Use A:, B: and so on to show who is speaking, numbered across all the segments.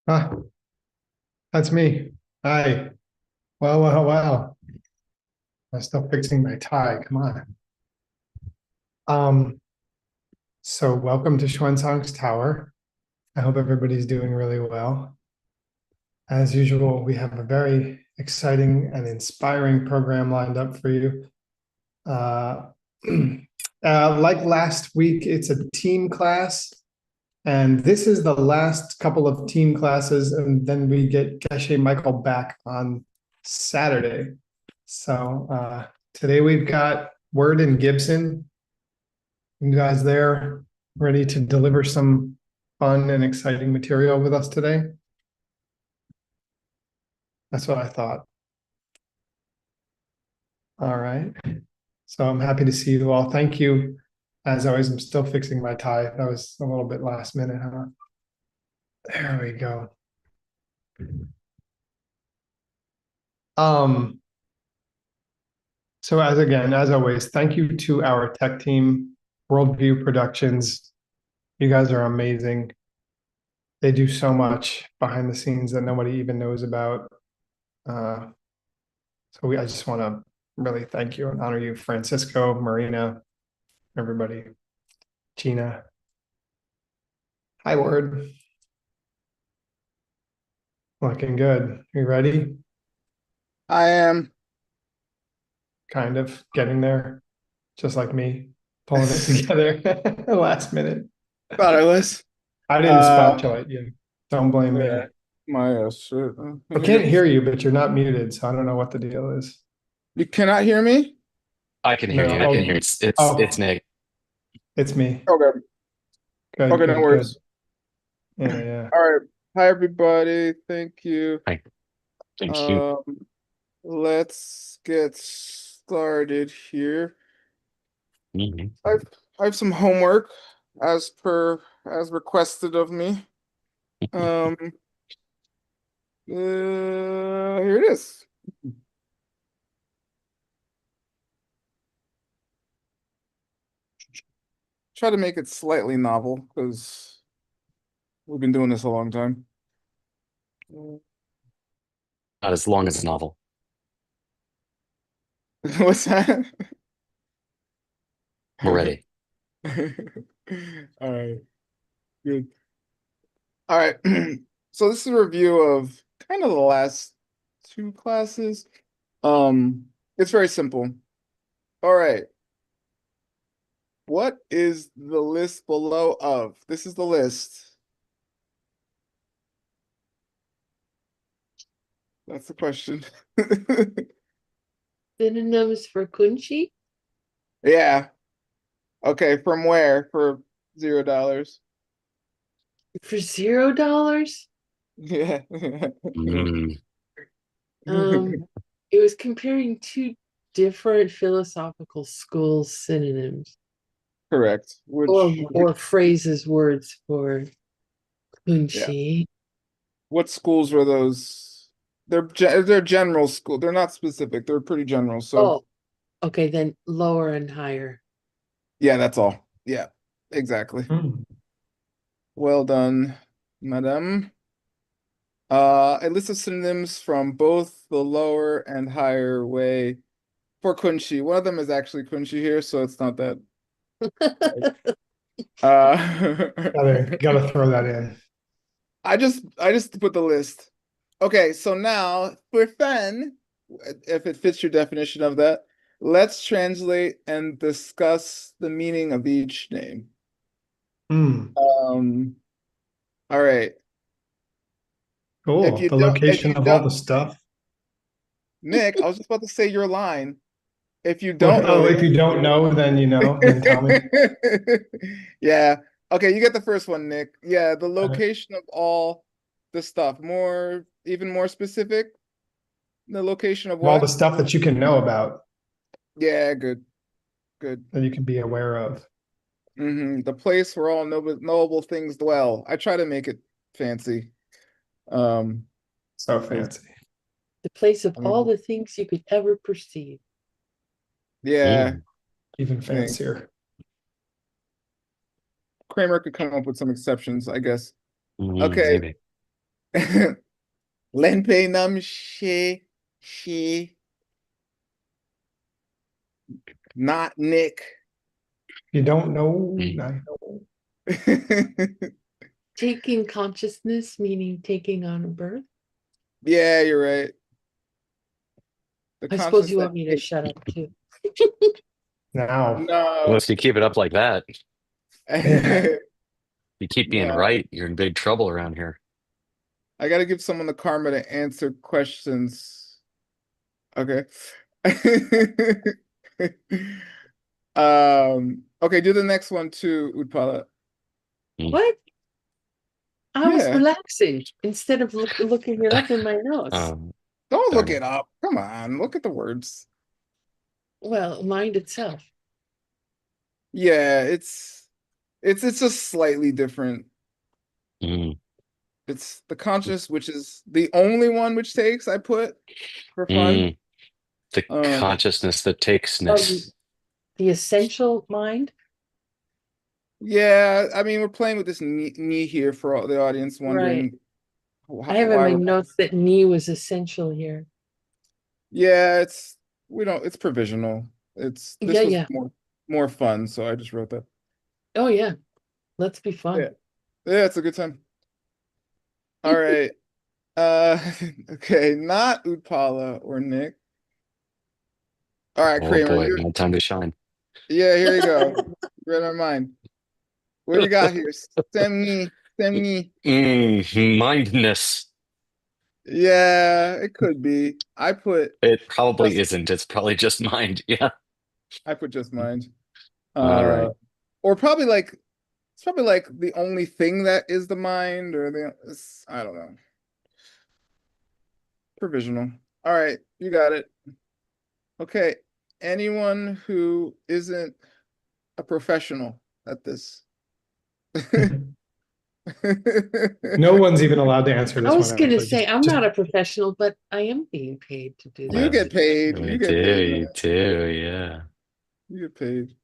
A: Ah, that's me. Hi. Wow. I'm still fixing my tie. Come on. Um, so welcome to Xuanzang's Tower. I hope everybody's doing really well. As usual, we have a very exciting and inspiring program lined up for you. Uh, like last week, it's a team class, and this is the last couple of team classes, and then we get Geshe Michael back on Saturday. So today we've got Word and Gibson. You guys there ready to deliver some fun and exciting material with us today? That's what I thought. All right. So I'm happy to see you all. Thank you. As always, I'm still fixing my tie. That was a little bit last minute, huh? There we go. Um, so as always, thank you to our tech team, Worldview Productions. You guys are amazing. They do so much behind the scenes that nobody even knows about. Uh, I just want to really thank you and honor you, Francisco, Marina, everybody, Gina. Hi, Word. Looking good. You ready?
B: I am.
A: Kind of getting there, just like me, pulling it together last minute.
B: Thought I was.
A: I didn't
B: Uh,
A: spotlight you. Don't blame
B: yeah,
A: me.
B: my shit.
A: I can't hear you, but you're not muted, so I don't know what the deal is.
B: You cannot hear me?
C: I can hear
A: No.
C: you. I can hear it's
A: Oh,
C: Nick.
A: it's me.
B: Okay.
A: Good,
B: Okay, no
A: good, good.
B: worries.
A: Yeah.
B: All right. Hi, everybody. Thank you.
C: Thank you.
B: Um, let's get started here.
C: Mhm.
B: I've I have some homework as requested of me. Um, here it is. Try to make it slightly novel because we've been doing this a long time.
C: Not as long as a novel.
B: What's that?
C: We're ready.
B: All right, good. All right. So this is a review of kind of the last two classes. It's very simple. All right. What is the list below of? This is the list. That's the question.
D: Synonyms for kunchi
B: Yeah. Okay, from where? For $0.
D: for $0.
B: Yeah.
C: Mm.
D: Um, it was comparing two different philosophical schools synonyms
B: Correct.
D: or phrases, words for
B: Yeah.
D: kunchi.
B: What schools were those? They're general school. They're not specific. They're pretty general. So
D: Oh, okay, then lower and higher.
B: yeah, that's all. Yeah, exactly.
A: Hmm.
B: Well done, madam. A list of synonyms from both the lower and higher way for kunshi. One of them is actually kunshi here, so it's not that. Uh,
A: Gotta throw that in.
B: I just put the list. Okay, so now for fun, if it fits your definition of that, let's translate and discuss the meaning of each name.
A: Hmm.
B: Um, all right.
A: Cool. The
B: If
A: location
B: you
A: of all
B: don't,
A: the stuff.
B: Nick, I was just about to say your line. If you
A: What?
B: don't know
A: Oh,
B: the
A: if you don't know, then you know, then tell me.
B: answer. Yeah. Okay, you get the first one, Nick. Yeah, the
A: Uh,
B: location of all the stuff. Even more specific. The location of
A: all the
B: what?
A: stuff that you can know about,
B: Yeah, good, good.
A: that you can be aware of.
B: The place where all knowable things dwell. I try to make it fancy. Um,
A: So
B: 'Cause,
A: fancy.
D: The place of
B: I
D: all
B: mean,
D: the things you could ever perceive.
B: yeah,
C: Mm.
A: Even
B: I think
A: fancier.
B: Kramer could come up with some exceptions, I guess.
C: Mm,
B: Okay,
C: maybe.
B: Lenpei nam she, not Nick.
A: You don't know.
C: Mm.
A: I know.
D: Taking consciousness, meaning taking on a birth.
B: Yeah, you're right. The
D: I suppose
B: conscience
D: you
B: that
D: want me to
B: takes-
D: shut up too.
A: Now.
C: Well,
B: No.
C: if you keep it up like that, you keep being
B: No.
C: right, you're in big trouble around here.
B: I gotta give someone the karma to answer questions. Okay. Okay, do the next one too, Utpala.
D: What? I was
B: Yeah.
D: relaxing instead of looking it up in my notes.
B: Don't look
C: Darn it.
B: it up. Come on, look at the words.
D: Well, mind itself.
B: Yeah, it's just slightly different.
C: Mm,
B: It's the conscious, which is the only one which takes, I put for fun.
C: mm. The
B: Um,
C: consciousness, the
D: Oh,
C: takesness.
D: the essential mind.
B: yeah, I mean, we're playing with this knee here for all the audience
D: Right.
B: wondering
D: I have in
B: why
D: my
B: we're.
D: notes that knee was essential here.
B: Yeah, it's provisional. This
D: Yeah,
B: was
D: yeah.
B: more fun, so I just wrote that.
D: Oh, yeah. Let's be fun.
B: Yeah. Yeah, it's a good time. All right. Okay, not Utpala or Nick. All right,
C: Oh
B: Kramer,
C: boy, my time to shine.
B: yeah, here you go. Read my mind. What do you got here? Semni.
C: Mindness.
B: Yeah, it could be. I put
C: It probably
B: just
C: isn't. It's probably just mind. Yeah.
B: just mind.
C: All right.
B: Or probably like it's probably like the only thing that is the mind, or I don't know. Provisional. All right, you got it. Okay. Anyone who isn't a professional at this.
A: No one's even allowed to answer this
D: I
A: one.
D: was going to
A: actually.
D: say, I'm
A: Just-
D: not a professional, but I am being paid to do
B: You
D: this.
B: get paid.
C: We
B: You get
C: do,
B: paid,
C: you
B: man.
C: do, yeah.
B: You get paid.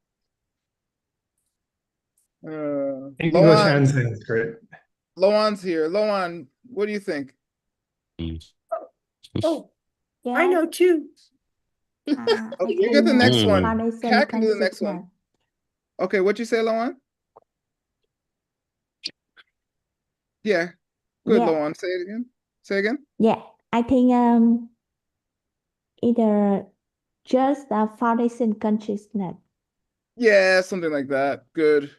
A: English
B: Loan,
A: and Sanskrit.
B: Loan's here. Loan, what do you think?
C: Mm.
E: Oh, I
F: Yeah.
E: know too.
F: I
B: You get the
F: think
B: next
C: Mm.
B: one.
F: foundation
B: Kat can do the next one.
F: consciousness.
B: Okay, what'd you say, Loan? Yeah. Good,
F: Yeah.
B: Loan. Say it again. Say again.
F: Yeah, I think either just the foundation consciousness.
B: Yeah, something like that. Good.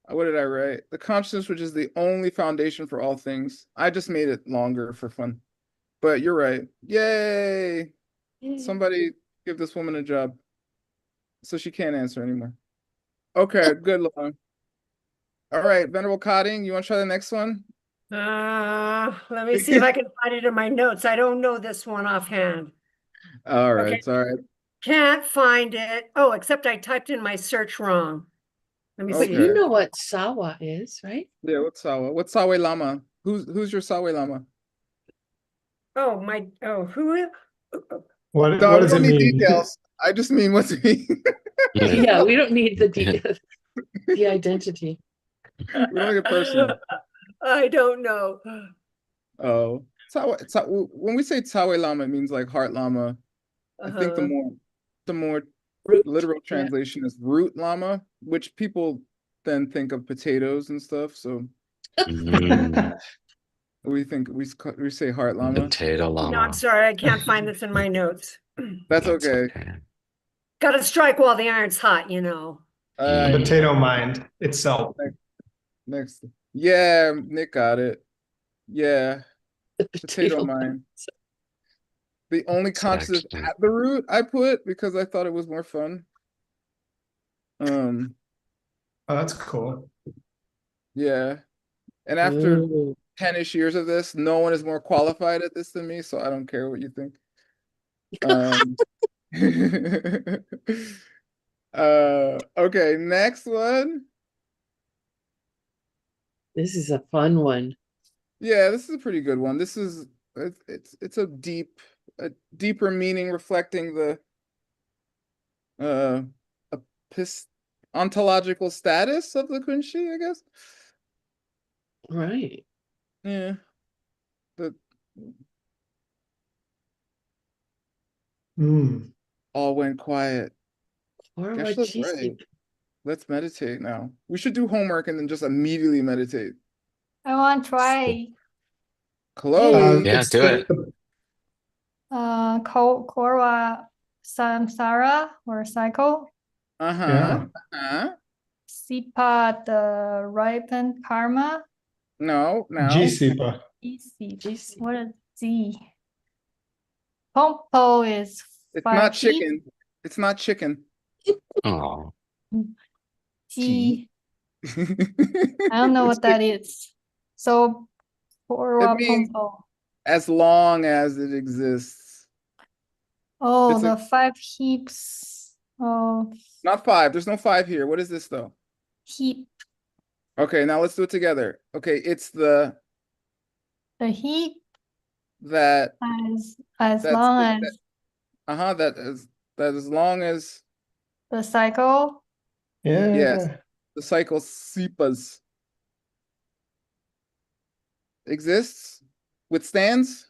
B: What did I write? The consciousness, which is the only foundation for all things. I just made it longer for fun. But you're right. Yay! Somebody give this woman a job. So she can't answer anymore. Okay, good, Loan. All right, Venerable Cotting, you want to try the next one?
E: Let me see if I can find it in my notes. I don't know this one offhand.
B: All right,
E: Okay.
B: it's all right.
E: Can't find it. Oh, except I typed in my search wrong. Let me
D: But
E: see.
B: Okay.
D: you know what Sawa is, right?
B: Yeah, what's Sawa? What's Sawe Lama? Who's your Sawe Lama?
E: Oh, who?
A: What
B: No, we
A: does it
B: don't need
A: mean?
B: details. I just mean what's it mean?
D: Yeah, we don't need the identity.
B: We don't get personal.
E: I don't know.
B: Oh, when we say Sawe Lama, it means like heart Lama. I think the more
D: Root.
B: literal
D: Yeah.
B: translation is root Lama, which people then think of potatoes and stuff. So
C: Mm.
B: we say heart Lama.
C: Potato
E: No, I'm
C: llama.
E: sorry. I can't find this in my notes.
B: That's okay.
E: Gotta strike while the iron's hot, you know.
C: Mm.
A: Potato mind itself.
B: Next. Yeah, Nick got it. Yeah,
D: The
B: potato mind. The only consciousness
C: Excellent.
B: at the root I put because I thought it was more fun.
A: Oh, that's cool.
B: Yeah. And after
D: Ooh.
B: 10-ish years of this, no one is more qualified at this than me, so I don't care what you think. Okay, next one.
D: This is a fun one.
B: Yeah, this is a pretty good one. This is it's a deeper meaning reflecting the ontological status of the Kunshi, I guess.
D: Right.
B: Yeah. The
A: Mm.
B: all went quiet.
D: Or
B: Geshe
D: what
B: was
D: she
B: right.
D: said.
B: Let's meditate now. We should do homework and then just immediately meditate.
G: I want to try
B: Chloe.
C: Yeah,
A: It's
C: do it.
G: Korwa Samsara or cycle.
B: Uh-huh. Uh-huh.
G: Sipa the ripened karma.
B: No,
A: G-SIPA.
G: Easy. What is Z? Pompo is
B: it's
G: five
B: not
G: heat.
B: chicken. It's not chicken.
C: Oh,
G: G. I don't know what that is. So Korwa
B: means-
G: Pompo.
B: As long as it exists.
G: Oh,
B: It's a-
G: the 5 heaps of
B: Not 5. There's no 5 here. What is this though?
G: heap.
B: Okay, now let's do it together. Okay, it's the
G: The heap
B: that
G: as
B: that's
G: long
B: the-
G: as
B: that as long as
G: the cycle.
A: Yeah.
B: Yes. the cycle SIPAs exists, withstands,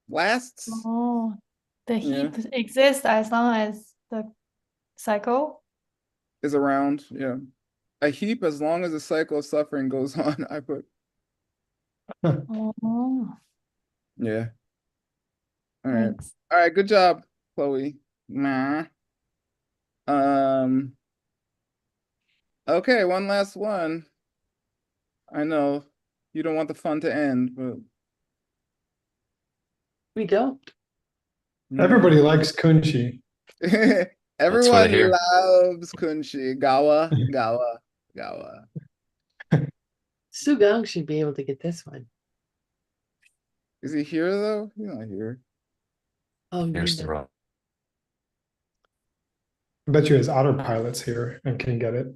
B: lasts.
G: Oh, the
B: Yeah.
G: heap exists as long as the cycle.
B: Is around, yeah. A heap as long as the cycle of suffering goes on, I put.
G: Oh,
B: Yeah. All right.
G: thanks.
B: All right, good job, Chloe. Nah. Okay, one last one. I know you don't want the fun to end, but
D: We don't.
A: Everybody likes Kunchi.
B: Everyone
C: hear.
B: loves Kunshi. Gawa.
D: Sugang should be able to get this one.
B: Is he here though? He's not here.
D: Oh,
C: here's the
D: neither.
C: rock.
A: I bet you his autopilot's here and can get it.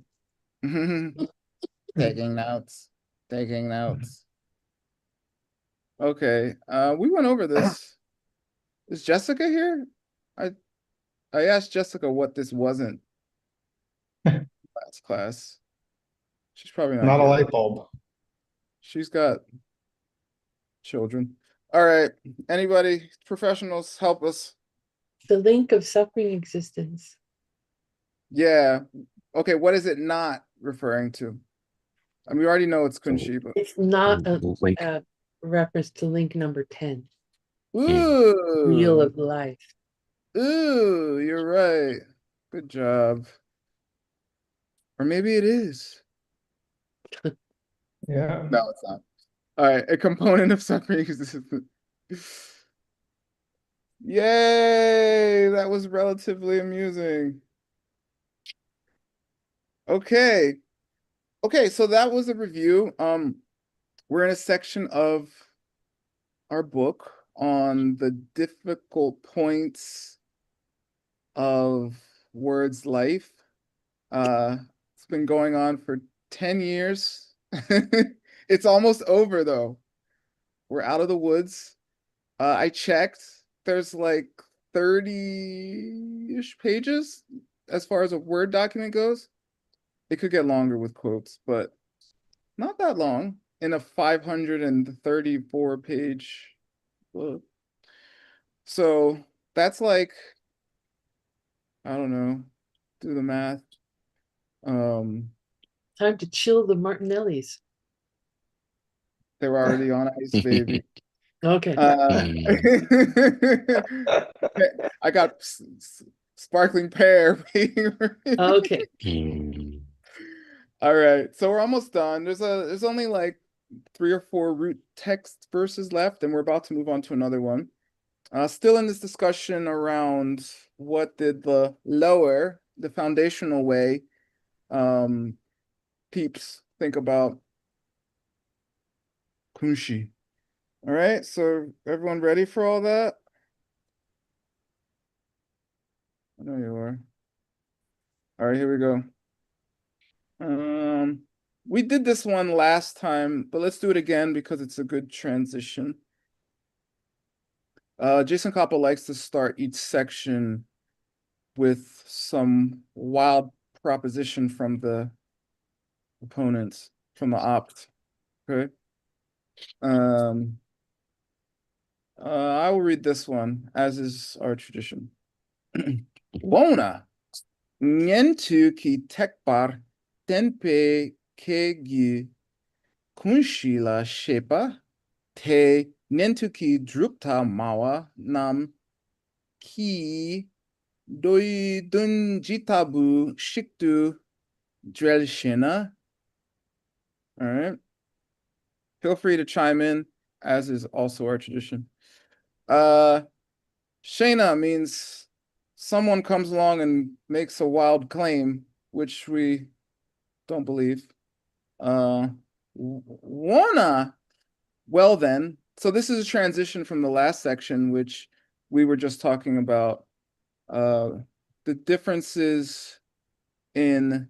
B: Taking notes. Okay, we went over this. Is Jessica here? I asked Jessica what this wasn't last class. She's probably not
A: Not a
B: here.
A: light bulb.
B: She's got children. All right, anybody, professionals, help us.
D: The link of suffering existence.
B: Yeah. Okay, what is it not referring to? I mean, we already know it's Kunshi, but
D: It's not a,
C: Link.
D: a reference to link number 10,
B: ooh,
D: Wheel of Life.
B: ooh, you're right. Good job. Or maybe it is.
A: Yeah.
B: No, it's not. All right, a component of suffering existence. Yay, that was relatively amusing. Okay. Okay, so that was a review. We're in a section of our book on the difficult points of words life. It's been going on for 10 years. It's almost over though. We're out of the woods. I checked. There's like 30-ish pages as far as a Word document goes. It could get longer with quotes, but not that long in a 534 page book. So that's like, I don't know, do the math.
D: Time to chill the Martinellis.
B: They were already on ice, baby.
D: Okay.
B: I got sparkling pear.
D: Okay.
B: All right, so we're almost done. There's only like 3 or 4 root text verses left, and we're about to move on to another one. Still in this discussion around what did the lower, the foundational way, peeps think about kunshi. All right, so everyone ready for all that? I know you are. All right, here we go. We did this one last time, but let's do it again because it's a good transition. Jason Coppola likes to start each section with some wild proposition from the opponents, from the opt. Okay. I will read this one, as is our tradition. Wona, nyentu ki tekbar tenpe kegi kunshila shepa te nyentu ki drupta mawa nam ki doi dunjitabu shiktu drelshina. All right. Feel free to chime in, as is also our tradition. Shayna means someone comes along and makes a wild claim, which we don't believe. Wanna, well then, so this is a transition from the last section, which we were just talking about, the differences in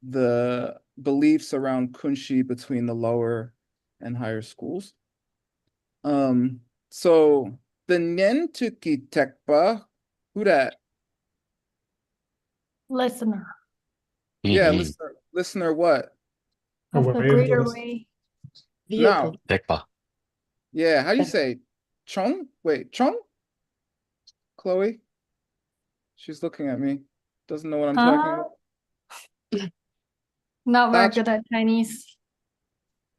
B: the beliefs around kunshi between the lower and higher schools. So the Nentuki Tekpa, who that?
G: Listener
B: Yeah,
C: Mhm.
B: listener what?
G: of the
A: Away
G: greater
A: list.
G: way.
D: Vehicle.
C: Tekpa.
B: Yeah, how do you say Chong? Wait, Chong? Chloe? She's looking at me. Doesn't know what I'm talking about.
G: Not very
B: That's
G: good at Chinese.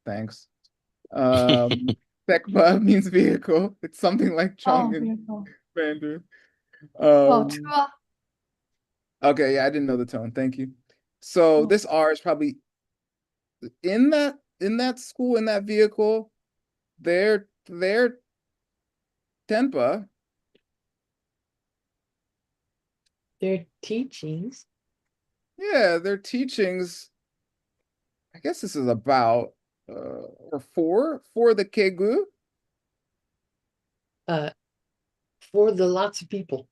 B: thanks. Tekpa means vehicle. It's something like Chong
G: Oh,
B: in
G: beautiful.
B: Mandarin.
G: Oh,
B: Um,
G: Chua.
B: okay, yeah, I didn't know the tone. Thank you. So
G: Oh.
B: this R is probably in that school, in that vehicle, their Tenpa,
D: Their teachings.
B: yeah, their teachings, I guess this is about or for the Kegu.
D: For the lots of people.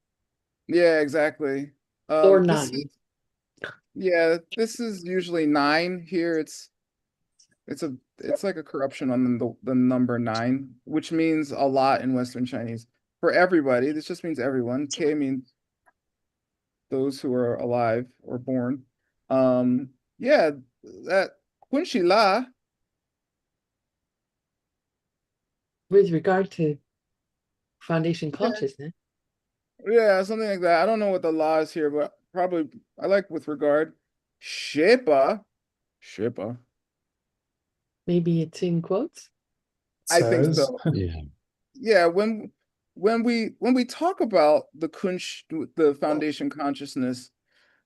B: Yeah, exactly.
D: Or
B: This
D: none.
B: this is usually 9 here. It's like a corruption on the number 9, which means a lot in Western Chinese. For everybody, this just means everyone. K means those who are alive or born. Yeah, that Kunshi La,
D: With regard to foundation consciousness,
B: yeah, something like that. I don't know what the law is here, but probably I like with regard. Shepa.
D: maybe it's in quotes.
B: I think
A: Says.
B: so.
C: Yeah.
B: Yeah, when we talk about the foundation consciousness,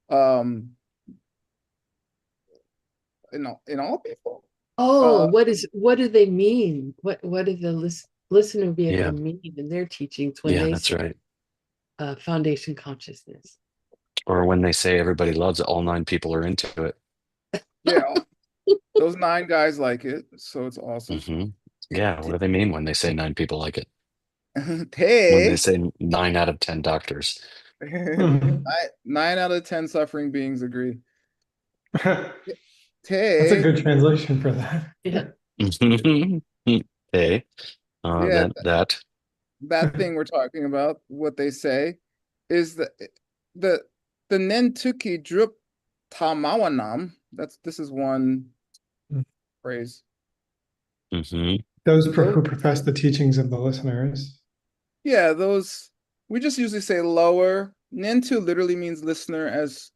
B: um, in all people,
D: Oh, what do they mean? What do the listener be able
C: Yeah.
D: to mean in their teachings when
C: Yeah,
D: they
C: that's
D: say
C: right.
D: foundation consciousness?
C: Or when they say everybody loves it, all 9 people are into it.
B: yeah, those 9 guys like it, so it's awesome.
C: Hmm. Yeah, what do they mean when they say 9 people like it? When they
B: Hey,
C: say 9 out of 10 doctors.
B: 9 out of 10 suffering beings agree.
A: That's a
B: Tay,
A: good translation for that.
D: Yeah.
C: Okay.
B: yeah,
C: That.
B: that thing we're talking about, what they say, is the the Nentuki Drup Tamawanam. This is one phrase.
C: Hmm.
A: Those
B: Those,
A: who profess the teachings of the listeners.
B: yeah, those we just usually say lower. Nentu literally means listener, as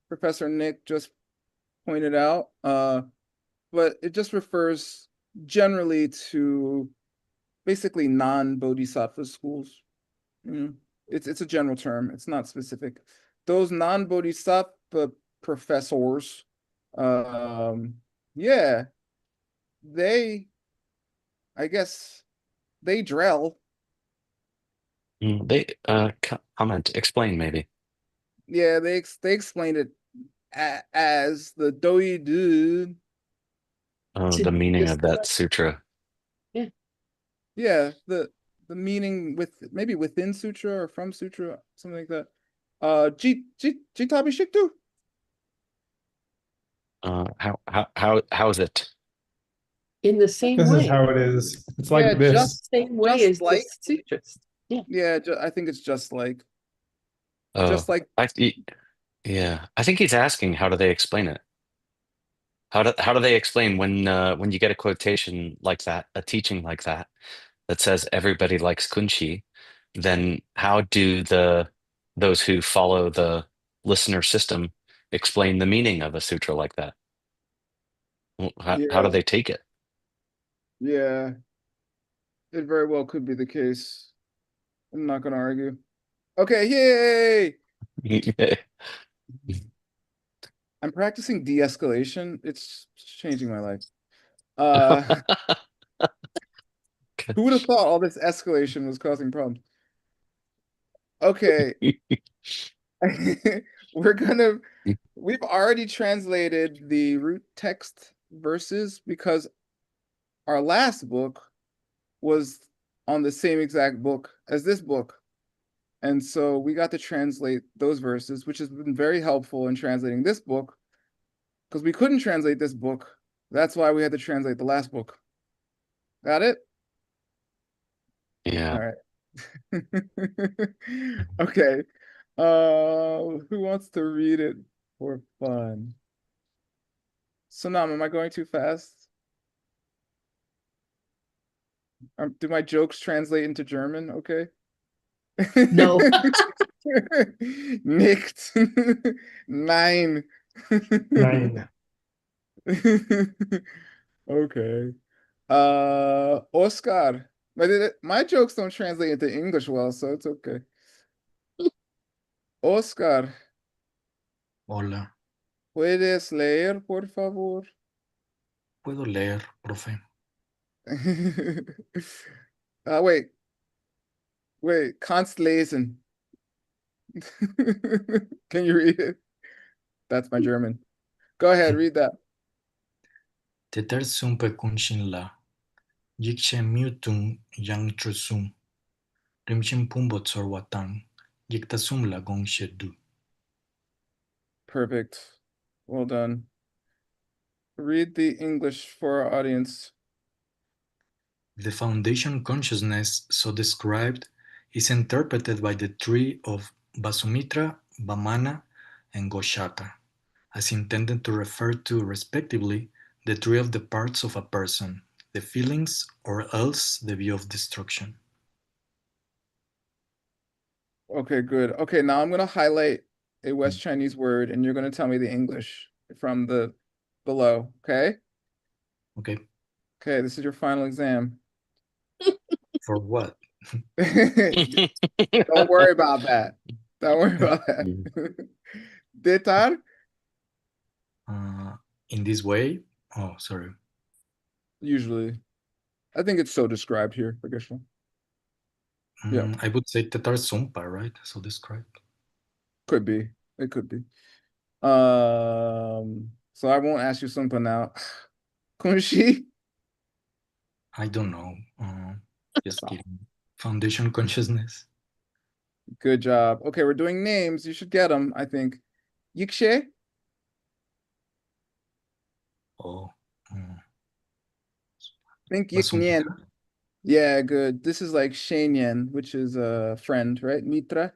B: Professor Nick just pointed out. But it just refers generally to basically non-bodhisattva schools. It's a general term. It's not specific. Those non-bodhisattva professors, yeah, they, I guess, they drill.
C: They comment, explain maybe.
B: Yeah, they explained it as the doi du.
C: The meaning of that
D: Discuss.
C: sutra.
B: Yeah, the meaning maybe within sutra or from sutra, something like that. Jitabi Shiktu.
C: How is it?
D: In the same
A: This is
D: way.
A: how it is. It's
B: Yeah,
A: like this.
D: Same way
B: just
D: as the
B: like-
D: sutras. Yeah.
B: Yeah, I think it's just like
C: Oh,
B: like
C: yeah. I think he's asking how do they explain it? How do they explain when you get a quotation like that, a teaching like that? that says everybody likes kunchi, then how do those who follow the listener system explain the meaning of a sutra like that? How do
B: Yeah,
C: they take it?
B: yeah, it very well could be the case. I'm not gonna argue. Okay, yay! I'm practicing de-escalation. It's changing my life. Who would have thought all this escalation was causing problems? Okay. We've already translated the root text verses because our last book was on the same exact book as this book. And so we got to translate those verses, which has been very helpful in translating this book because we couldn't translate this book. That's why we had to translate the last book. Got it?
C: Yeah.
B: All right. Okay. Who wants to read it for fun? Sonam, am I going too fast? Do my jokes translate into German? Okay.
D: No.
B: Nicht. Nein.
A: Nine.
B: Okay. Oscar. But my jokes don't translate into English well, so it's okay. Oscar,
H: Hola,
B: ¿puedes leer, por favor?
H: puedo leer, profe.
B: Wait, kannst lesen. Can you read it? That's my German. Go ahead, read that.
H: Teter sumpe kunshin la. Yikshe mutung yang trusum. Rimshin pumbo tsorwatang. Yiktasum la gong shedu.
B: Perfect. Well done. Read the English for our audience.
H: The foundation consciousness so described is interpreted by the three of Vasumitra, Vamana, and Goshaka, as intended to refer to, respectively, the three of the parts of a person, the feelings, or else the view of destruction.
B: Okay, good. Okay, now I'm gonna highlight a West Chinese word and you're gonna tell me the English from the below, okay?
H: Okay,
B: Okay, this is your final exam.
H: for what?
B: Don't worry about that. Don't worry about that. Detar?
H: In this way, oh, sorry.
B: Usually. I think it's so described here, I guess. Yeah.
H: I would say Tetar Sumpa, right? So described.
B: Could be. It could be. So I won't ask you something now. Kunshi?
H: I don't know. Just kidding. Foundation consciousness.
B: Good job. Okay, we're doing names. You should get them, I think. Yikshe?
H: Oh.
B: Think Yiknien. Yeah, good. This is like Shenyan, which is a friend, right? Mitra.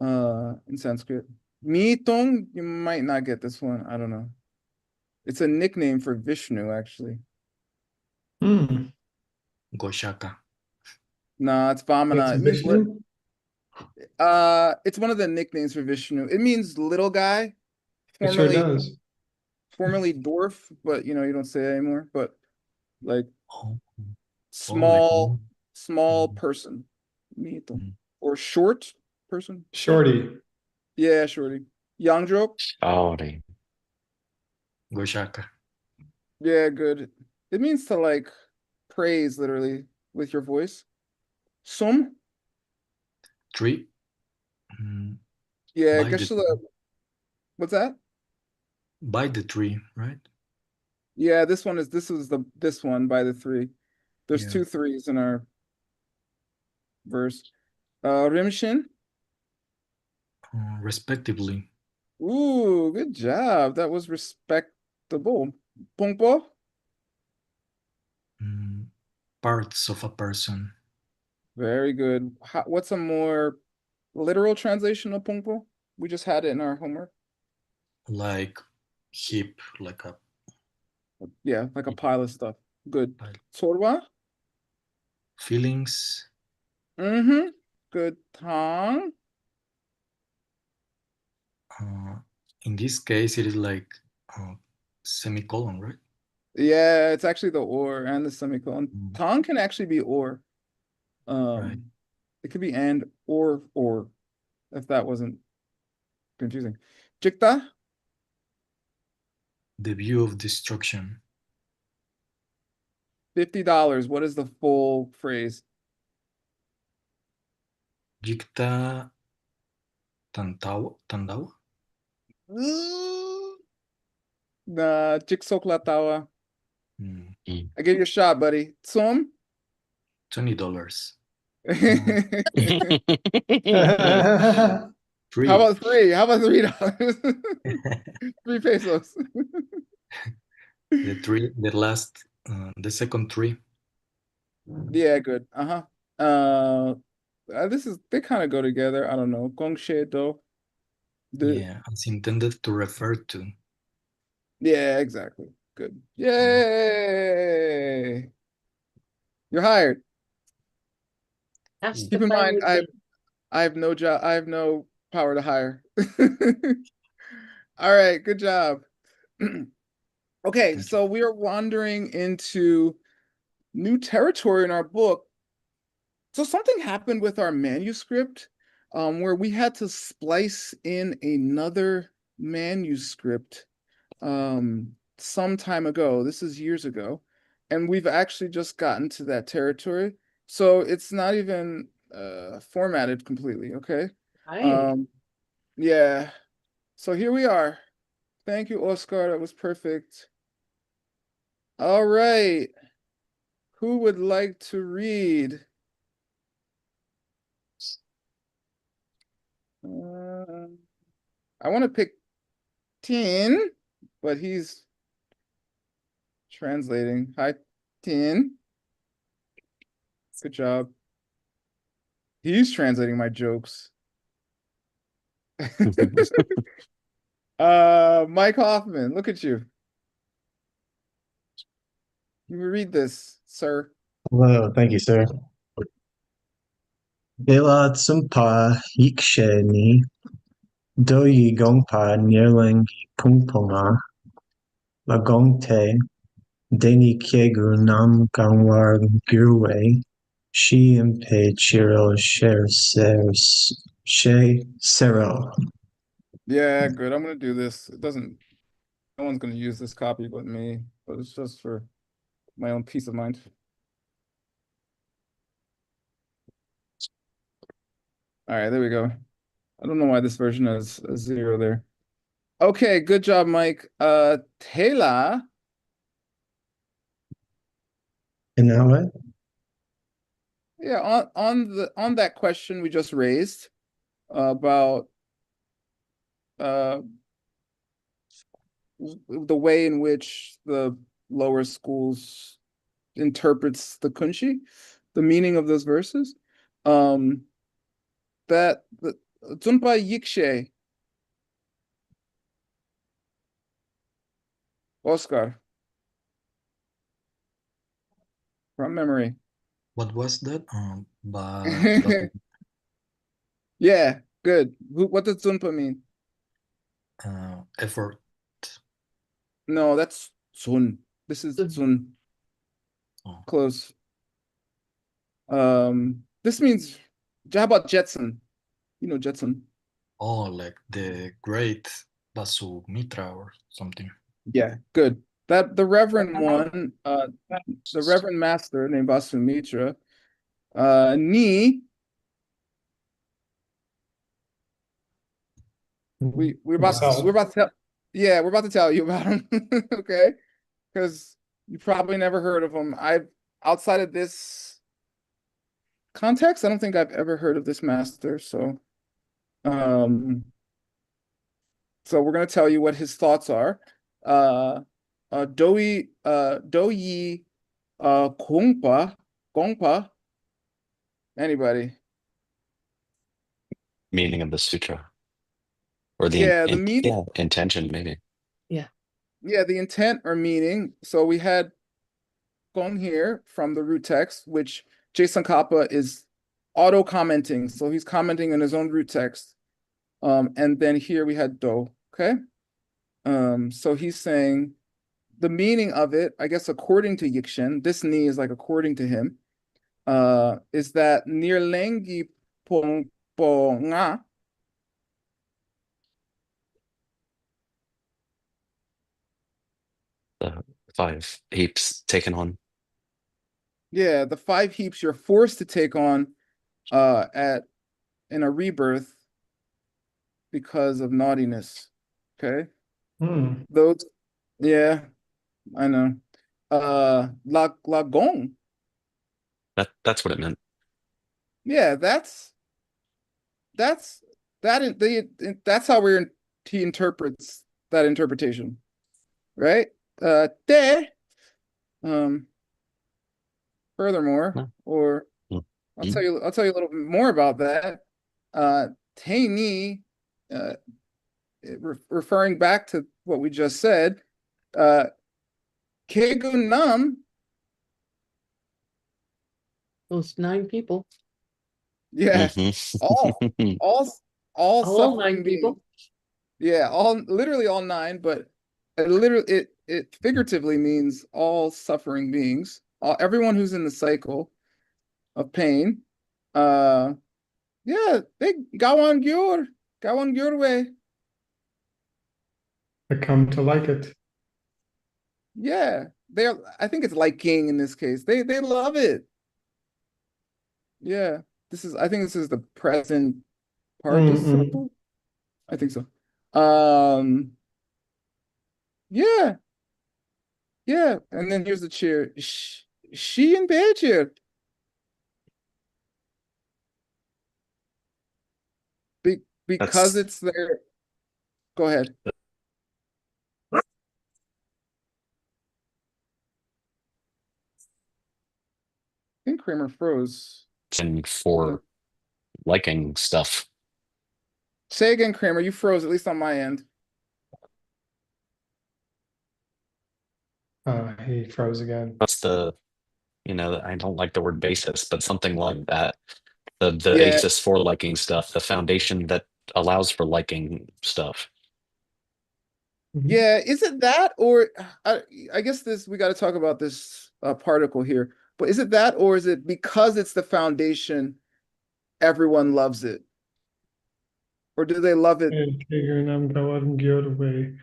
B: In Sanskrit. Mitong, you might not get this one. I don't know. It's a nickname for Vishnu, actually.
H: Goshaka.
B: No, it's Vamana. It means
A: Vishnu?
B: it's one of the nicknames for Vishnu. It means little guy.
A: It sure does.
B: Formerly dwarf, but you know, you don't say it anymore, but like
H: like
B: small person. Mito. Or short person.
A: Shorty.
B: Yeah, shorty. Yangdrop.
C: Howdy.
H: Goshaka.
B: Yeah, good. It means to like praise literally with your voice. Sum.
H: Three.
B: Yeah,
H: By the
B: Geshe. What's that?
H: By the tree, right?
B: Yeah, this one by the three. There's
H: Yeah.
B: 2 3s in our verse. Rimshin.
H: Respectively.
B: Ooh, good job. That was respectable. Pongpo.
H: Parts of a person.
B: Very good. What's a more literal translation of Pongpo? We just had it in our homework.
H: Like heap, like a.
B: Yeah, like a pile of stuff. Good.
H: Pile.
B: Sorwa?
H: feelings.
B: Mm-hmm. Good, Tong.
H: In this case, it is like semicolon, right?
B: Yeah, it's actually the or and the semicolon.
H: Mm.
B: Tong can actually be or.
H: Right.
B: It could be and or, if that wasn't confusing. Jikta,
H: The view of destruction.
B: $50. What is the full phrase?
H: Jikta Tandawa?
B: Nah, Jiksok Latawa.
H: Mm,
B: I gave you a shot, buddy. Tsum?
H: $20.
B: How
H: Three.
B: about three? How about $3? 3 pesos.
H: The last, the second three.
B: Yeah, good. They kind of go together. I don't know. Gongshe do.
H: Yeah, it's intended to refer to.
B: Yeah, exactly. Good. Yay! You're hired.
D: That's
B: Keep
D: the
B: in mind,
D: final thing.
B: I have no job. I have no power to hire. All right, good job. Okay,
H: Thank
B: so we are wandering into new territory in our book. So something happened with our manuscript, where we had to splice in another manuscript some time ago. This is years ago, and we've actually just gotten to that territory. So it's not even formatted completely, okay?
D: Right.
B: Yeah. So here we are. Thank you, Oscar. That was perfect. All right. Who would like to read? I want to pick Tin, but he's translating. Hi, Tin. Good job. He's translating my jokes. Mike Hoffman, look at you. You read this, sir.
I: Hello, thank you, sir. Bela tsumpa yikshe ni doyi gongpa nirlangi pungponga lagongte deni kiegu nam gangwar girwe shi impe chiro she sero.
B: Yeah, good. I'm gonna do this. No one's gonna use this copy but me, but it's just for my own peace of mind. All right, there we go. I don't know why this version has a 0 there. Okay, good job, Mike. Taylor.
I: In that way?
B: Yeah, on that question we just raised about the way in which the lower schools interprets the kunshi, the meaning of those verses. That the Zunpa Yikshe. Oscar. From memory.
H: What was that?
B: Yeah, good. What does Zunpa mean?
H: Effort.
B: No, that's Zun. This is Zun.
H: Oh.
B: Close. This means, how about Jetson? You know Jetson.
H: Oh, like the great Basumitra or something.
B: Yeah, good. That the Reverend one, the Reverend Master named Basumitra, Ni. We're about to tell, yeah, we're about to tell you about him. Okay, because you probably never heard of him. Outside of this context, I don't think I've ever heard of this master. So we're gonna tell you what his thoughts are. Doi Gongpa. Anybody?
C: Meaning of the sutra. Or
B: Yeah, the meaning.
C: Intention, maybe.
B: Yeah, the intent or meaning. So we had Gong here from the root text, which Jason Kappa is auto-commenting, so he's commenting in his own root text. And then here we had do, okay? So he's saying the meaning of it, I guess according to Yikshin, this ni is like according to him, is that nirlengi pong nga.
C: The 5 heaps taken on.
B: Yeah, the 5 heaps you're forced to take on in a rebirth because of naughtiness. Okay?
A: Hmm.
B: Those, yeah, I know. La Gong.
C: That's what it meant.
B: Yeah, that's that's how he interprets that interpretation, right? Te, furthermore,
C: No.
B: or I'll tell you a little bit more about that. Te ni, referring back to what we just said, Kegunam,
D: Those 9 people,
B: yeah, all
C: Mhm.
B: all
D: all
B: suffering
D: 9
B: beings.
D: people.
B: Yeah, literally all 9, but it figuratively means all suffering beings, everyone who's in the cycle of pain. Yeah, they gawan gyur way.
A: I come to like it.
B: Yeah, I think it's liking in this case. They love it. Yeah, I think this is the present participle. I think so. Yeah, yeah, and then here's the cheer. She and bear cheer. Because
C: That's
B: it's their. Go ahead. I think Kramer froze.
C: for liking stuff.
B: Say again, Kramer. You froze, at least on my end.
A: He froze again.
C: That's I don't like the word basis, but something like that. The
B: Yeah,
C: basis for liking stuff, the foundation that allows for liking stuff.
B: yeah. Is it that, or I guess we got to talk about this particle here. But is it that, or is it because it's the foundation, everyone loves it, or do they love it?
A: And I'm going your way.
B: Do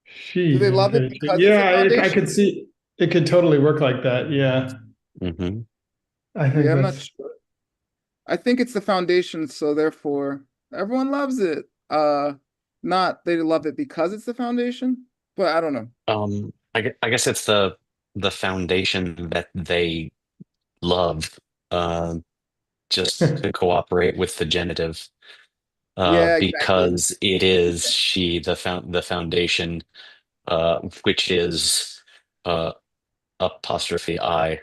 A: She
B: they
A: and
B: love it
A: Katie.
B: because it's the
A: Yeah, I
B: foundation?
A: could see it could totally work like that. Yeah,
C: Hmm.
A: I think
B: Yeah, I'm not
A: that's
B: sure. I think it's the foundation, so therefore everyone loves it. Not they love it because it's the foundation, but I don't know.
C: I guess it's the foundation that they love, just to cooperate with the genitive,
B: Yeah, exactly.
C: because it is she, the foundation, which is uh apostrophe I,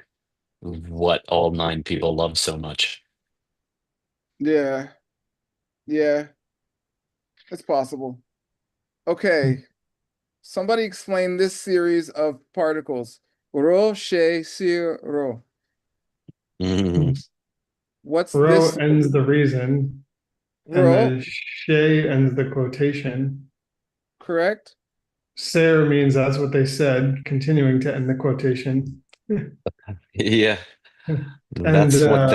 C: what all 9 people love so much.
B: Yeah, yeah, it's possible. Okay, somebody explain this series of particles. Ro, she, si, ro.
C: Mhm.
B: What's
A: Ro
B: this?
A: ends the reason, and
B: Ro,
A: the Shay ends the quotation.
B: correct?
A: Ser means that's what they said, continuing to end the quotation.
C: Yeah,
A: And
C: that's what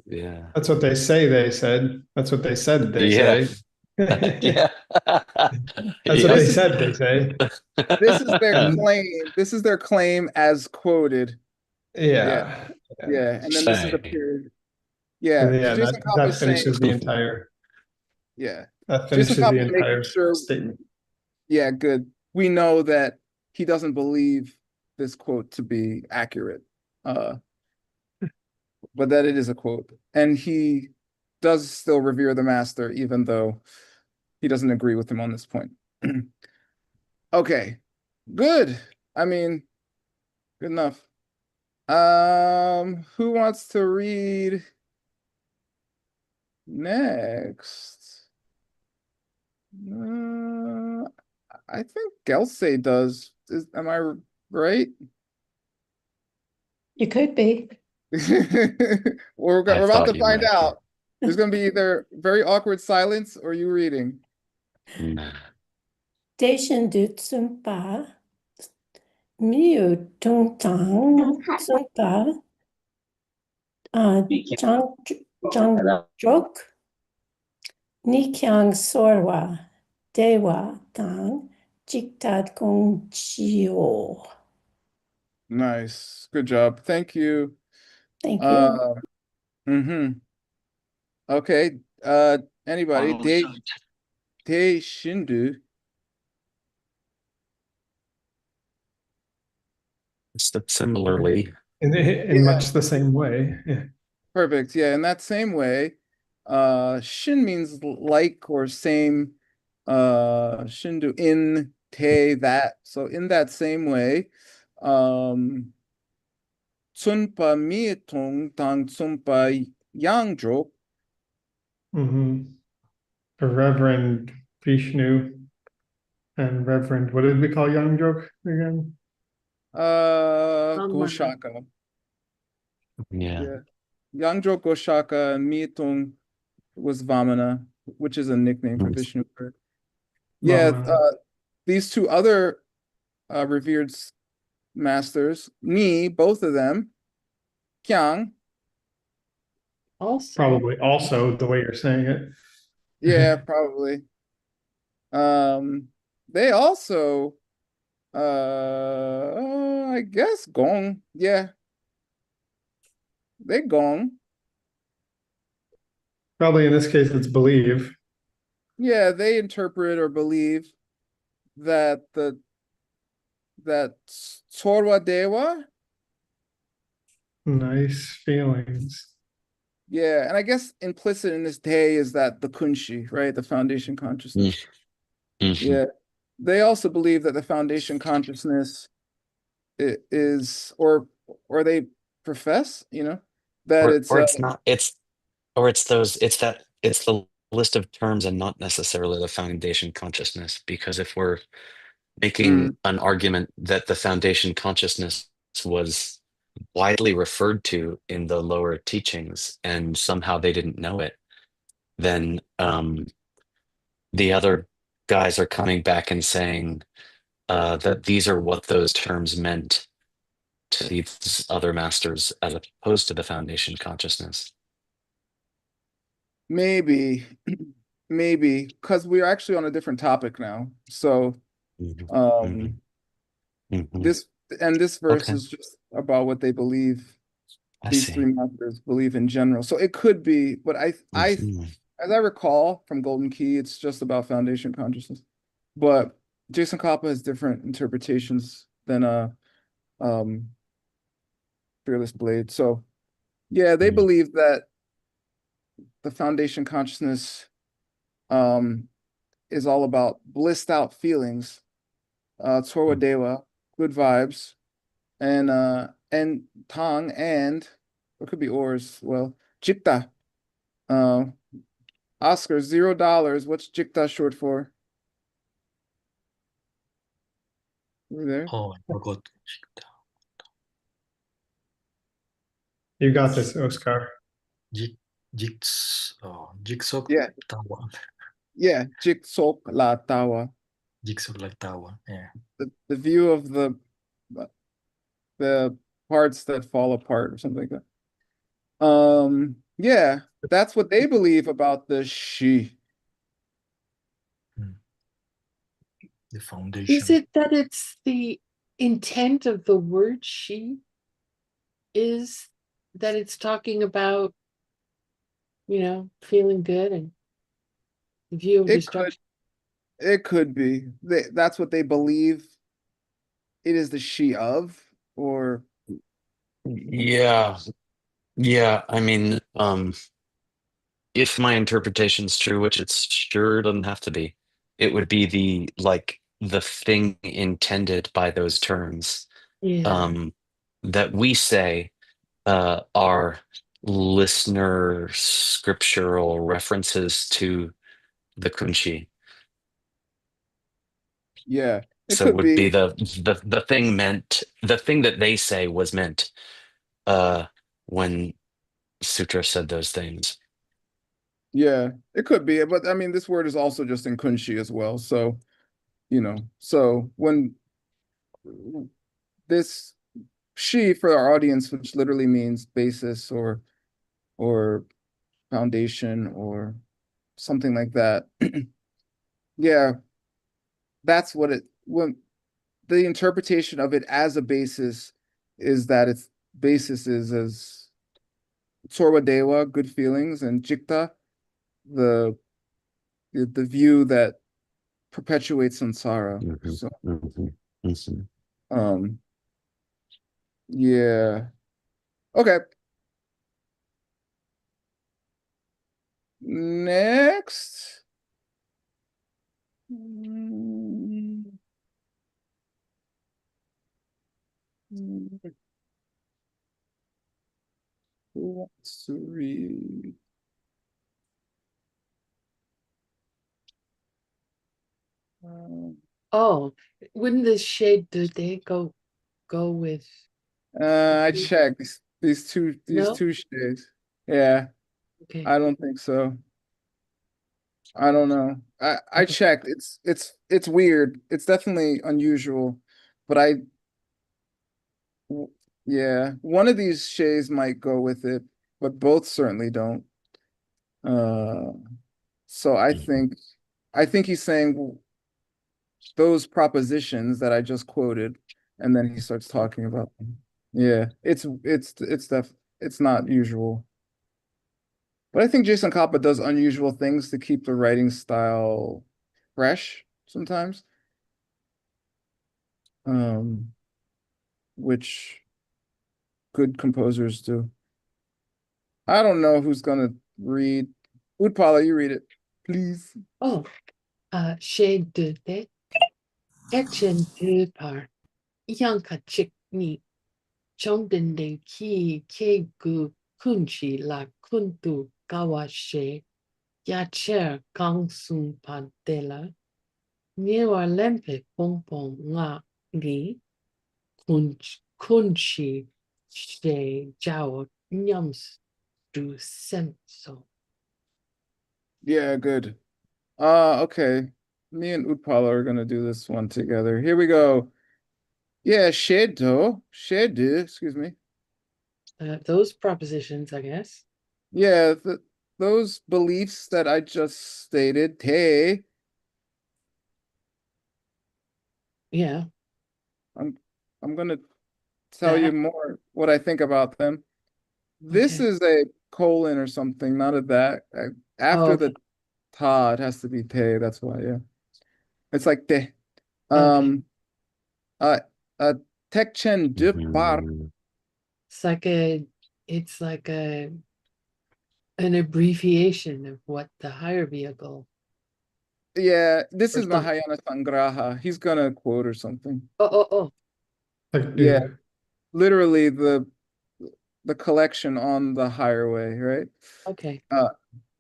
C: yeah.
A: that's what they say they said. That's what they said they
C: Yeah.
A: say. That's
C: Yeah.
A: what they
B: This is
C: Yep.
A: said they say.
B: this is their
A: And
B: claim. This is their claim as quoted. Yeah,
A: yeah, yeah.
B: yeah. And then this is the
C: Say.
B: period. Yeah,
A: Yeah,
B: Jason Kopp
A: that
B: is saying,
A: finishes the entire
B: yeah.
A: that
B: Jason
A: finishes
B: Kopp
A: the
B: is making
A: entire
B: sure,
A: statement.
B: yeah, good. We know that he doesn't believe this quote to be accurate, uh, but that it is a quote. And he does still revere the master, even though he doesn't agree with him on this point. Okay, good. I mean, good enough. Who wants to read next? I think Gelsey does. Am I right?
G: You could be.
B: We're
C: I
B: about
C: thought
B: to
C: you
B: find
C: might.
B: out. There's going to be either very awkward silence or you reading.
C: Nah.
E: 대신 듣순바 미유 퉁탕 순바 장족 니캉 소와 대와 당 직tat 공지오.
B: Nice. Good job. Thank you.
E: Thank you.
B: Mm-hmm. Okay. Anybody? De Shindu.
C: Similarly,
A: In
B: Yeah.
A: much the same way. Yeah.
B: Perfect. Yeah, in that same way, shin means like or same. Shindu in te that. So in that same way, tsunpa mietong tang tsunpa yangdrok.
A: Reverend Vishnu and Reverend, what did we call Young Joke again?
B: Goshaka.
C: yeah.
B: Yeah. Yangdrok Goshaka and mietong was Vamana, which is a nickname for
C: Mm.
B: Vishnu. Yeah,
A: Vamana.
B: these two other revered masters, both of them, Kyang,
D: Also,
A: Probably also the way you're saying it.
B: yeah, probably. They also, I guess Gong, yeah, they Gong,
A: Probably in this case, it's believe.
B: yeah, they interpret or believe that that Sorwa Dewa,
A: Nice feelings.
B: yeah, and I guess implicit in this day is that the Kunshi, right, the foundation consciousness.
C: Mhm.
B: Yeah, they also believe that the foundation consciousness is, or they profess, that
C: Or it's not. It's the list of terms and not necessarily the foundation consciousness. Because if we're making an argument that the foundation consciousness was widely referred to in the lower teachings and somehow they didn't know it, then the other guys are coming back and saying that these are what those terms meant to these other masters as opposed to the foundation consciousness.
B: maybe, maybe because we're actually on a different topic now. So,
C: Mhm.
B: um,
C: Mhm.
B: this verse
C: Okay.
B: is just about what they believe.
C: I
B: These
C: see.
B: three masters believe in general. So it could be, but
C: Mhm.
B: as I recall from Golden Key, it's just about foundation consciousness. But Jason Kappa has different interpretations than um Fearless Blade. So yeah, they
C: Mhm.
B: believe that the foundation consciousness is all about blissed out feelings, Tsorwa
C: Mhm.
B: Dewa, good vibes, and Tang and what could be ors, well, Jikta. Uh Oscar, $0. What's Jikta short for? Over there?
H: Oh, I forgot.
A: You got this, Oscar.
H: Jigsaw
B: Yeah,
H: Tawa.
B: yeah, Jiksok La Tawa.
H: Jigsaw like Tawa. Yeah.
B: The view of the parts that fall apart or something like that. Yeah, that's what they believe about the she.
H: The
D: is
H: foundation.
D: it that it's the intent of the word she is that it's talking about, feeling good and the view of destruction?
B: It could be. That's what they believe it is the she of, or
C: Yeah. Yeah. I mean, if my interpretation's true, which it sure doesn't have to be, it would be the thing intended by those terms
D: Yeah.
C: that we say are listener scriptural references to the kunshi.
B: yeah, it
C: So
B: could
C: would be
B: be.
C: the thing meant, the thing that they say was meant, uh when Sutra said those things.
B: Yeah, it could be, but I mean, this word is also just in kunshi as well. So, so when this shi for our audience, which literally means basis or foundation or something like that. Yeah, that's what when the interpretation of it as a basis is that its basis is as Sorwa Dewa, good feelings, and Jikta, the the view that perpetuates samsara. So yeah. Okay. Next. Who wants to read?
D: Oh, wouldn't the shade do they go with?
B: I checked these
D: No?
B: two shades. Yeah,
D: Okay.
B: I don't think so. I don't know. I
D: Okay.
B: checked. It's weird. It's definitely unusual, but yeah, one of these shades might go with it, but both certainly don't. So I think he's saying those propositions that I just quoted, and then he starts talking about them. Yeah, it's not usual. But I think Jason Kappa does unusual things to keep the writing style fresh sometimes. Which good composers do. I don't know who's gonna read. Utpala, you read it, please.
D: Oh, shade do they? Etchen do par. Yanka chick ni. Chongden de ki ke gu kunchi la kuntu kawashe. Yacher kang sun pantela. Niwa lempe pong pong nga gi. Kunchi she jiao nyams du senso.
B: Yeah, good. Okay. Me and Utpala are gonna do this one together. Here we go. Yeah, shedu, excuse me.
D: Those propositions, I guess.
B: Yeah, those beliefs that I just stated, te,
D: Yeah.
B: I'm gonna tell you
D: That.
B: more what I think about them. This
D: Okay.
B: is a colon or something, not a that. After
D: Okay.
B: the ta, it has to be te. That's why, yeah. It's like te.
D: Okay.
B: Uh, tekchen de par.
D: It's like an abbreviation of what the higher vehicle.
B: Yeah, this
D: Or
B: is
D: something.
B: Mahayana Sangraha. He's gonna quote or something.
D: Oh.
B: Yeah, literally the collection on the higher way, right?
D: Okay.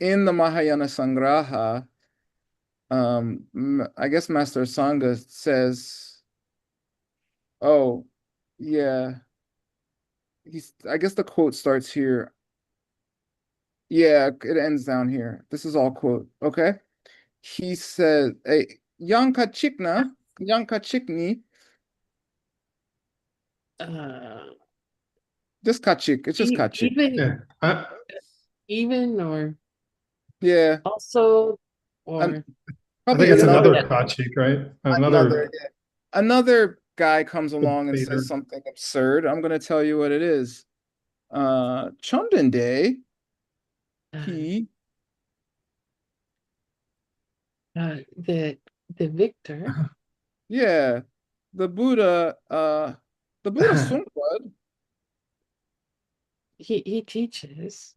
B: In the Mahayana Sangraha, I guess Master Sangha says, oh, yeah, I guess the quote starts here. Yeah, it ends down here. This is all quote, okay? He said, hey, Yanka Chikni, just Kachik, it's just Kachik.
D: Even or
B: Yeah.
D: also or
A: I
B: Probably
A: think it's another
B: another
A: Kachik, right?
B: yeah. Another guy comes along and
A: Later.
B: says something absurd. I'm gonna tell you what it is. Chondan Day, he
D: the victor.
B: yeah, the Buddha Sungpad,
D: He teaches.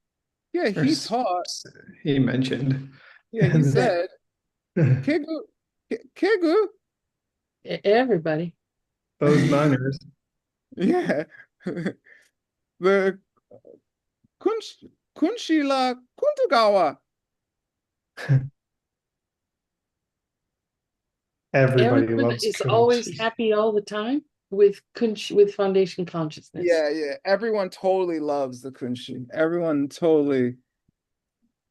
B: yeah, he taught,
A: He mentioned.
B: yeah, he said, Kegu, Kegu,
D: Everybody.
A: Those miners.
B: yeah, the Kunshila Kuntugawa.
A: Everybody
D: Everyone
A: loves
D: is
A: Kunchi.
D: always happy all the time. with kunshi, with foundation consciousness.
B: Yeah. Everyone totally loves the kunshi. Everyone totally.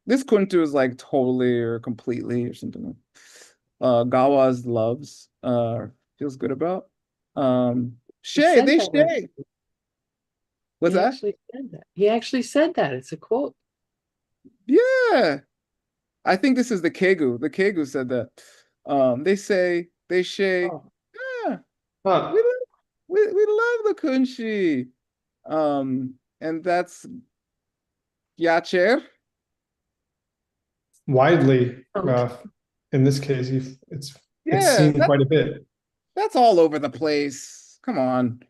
B: This kuntu is like totally or completely or something. Gawa's loves. Feels good about. Shay, they
D: that,
B: Shay. What's
D: he
B: that?
D: actually said that. He actually said that. It's a quote.
B: Yeah. I think this is the Kegu. The Kegu said that. They say, they Shay.
D: Oh,
B: Yeah,
A: Huh.
B: we love the kunshi. And that's Yacher.
A: Widely,
D: oh,
A: in this case, it's
B: Yeah,
A: seen quite a bit.
B: that's all over the place. Come on.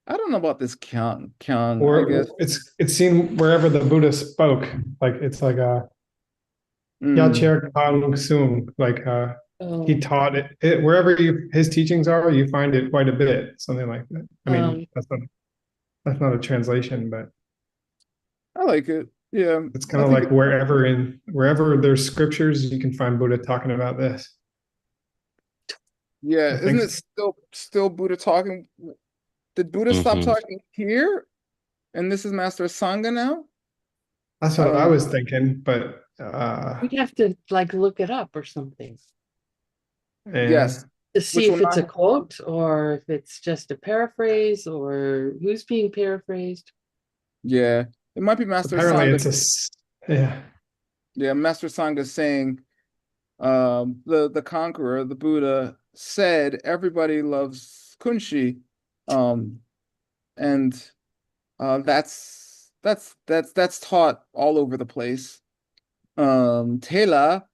B: I don't know about this Kyung, I
A: Or
B: guess.
A: it's seen wherever the Buddha spoke. Like it's like a Yacher Kang Sung, like he
D: oh,
A: taught it wherever his teachings are, you find it quite a bit, something like that. I mean, that's not a translation, but
B: I like it. Yeah,
A: it's
B: I
A: kind of
B: think
A: like wherever there's scriptures, you can find Buddha talking about this.
B: yeah,
A: I
B: isn't
A: think
B: it still Buddha talking? Did Buddha stop
C: Mm-hmm.
B: talking here? And this is Master Sangha now?
A: that's
B: I
A: what
B: don't
A: I
B: know.
A: was thinking, but
D: we'd have to like look it up or something
A: yeah.
B: Yes.
D: to see
B: Which
D: if
B: will
D: it's a
B: not
D: quote or if it's just a paraphrase or who's being paraphrased.
B: Yeah. It might be Master
A: Apparently,
B: Sangha.
A: yeah.
B: Yeah, Master Sangha saying the conqueror, the Buddha, said everybody loves kunshi. And that's taught all over the place. Tela,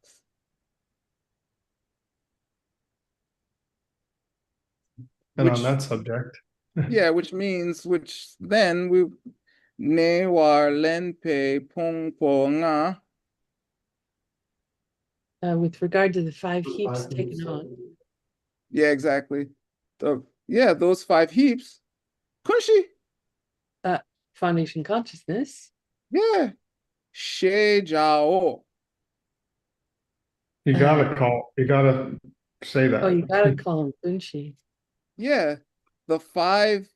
A: And on
B: which
A: that subject,
B: yeah, which then we ne war len pe pong po nga.
D: With regard to the 5 heaps taken on.
B: Yeah, exactly. Those 5 heaps. Kunshi.
D: Foundation consciousness.
B: Yeah. She Jiao.
A: you gotta say
D: Oh, you
A: that.
D: gotta call him kunshi.
B: Yeah. The five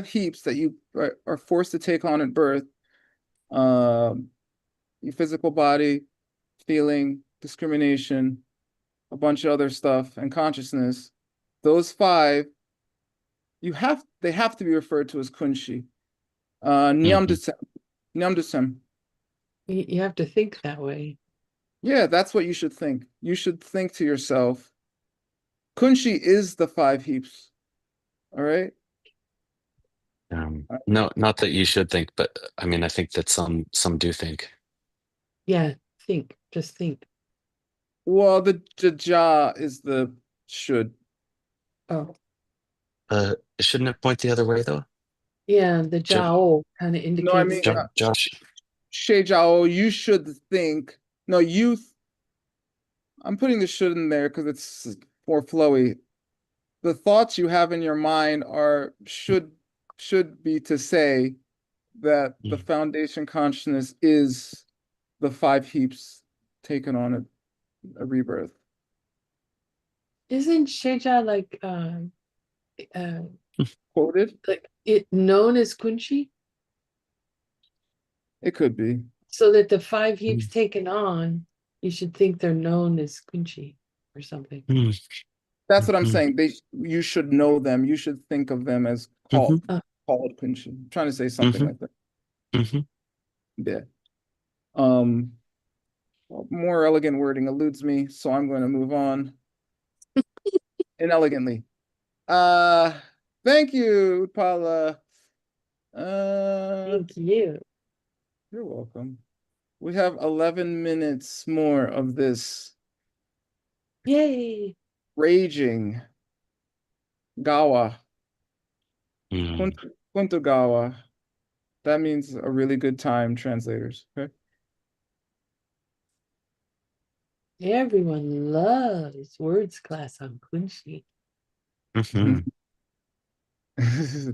B: heaps that you are forced to take on at birth. Your physical body, feeling, discrimination, a bunch of other stuff, and consciousness. Those 5, they have to be referred to as kunshi. Nyamdusem. Nyamdusem.
D: You have to think that way.
B: Yeah, that's what you should think. You should think to yourself, kunshi is the 5 heaps. All right.
C: No, not that you should think, but I mean, I think that some do think.
D: Yeah, just think.
B: Well, the ja is the should.
D: Oh,
C: Shouldn't it point the other way though?
D: yeah, the
C: Jo-
D: Jiao kind of
B: No, I
D: indicates
B: mean,
D: that.
C: Josh.
B: Sheijiao, you should think. No, I'm putting the should in there because it's more flowy. The thoughts you have in your mind should be to say that the foundation consciousness is the 5 heaps taken on a rebirth.
D: Isn't Sheja
B: Quoted?
D: like it known as kunshi?
B: It could be.
D: So that the 5 heaps taken on, you should think they're known as kunshi or something.
B: That's what I'm saying. You should know them. You should think of them as called kunshi. I'm trying to say something like that. Yeah. More elegant wording eludes me, so I'm going to move on inelegantly. Thank you, Paula.
D: Thank you.
B: You're welcome. We have 11 minutes more of this
D: Yay.
B: raging gawa. Kunto gawa. That means a really good time, translators. Okay.
D: Everyone loves words class on kunshi.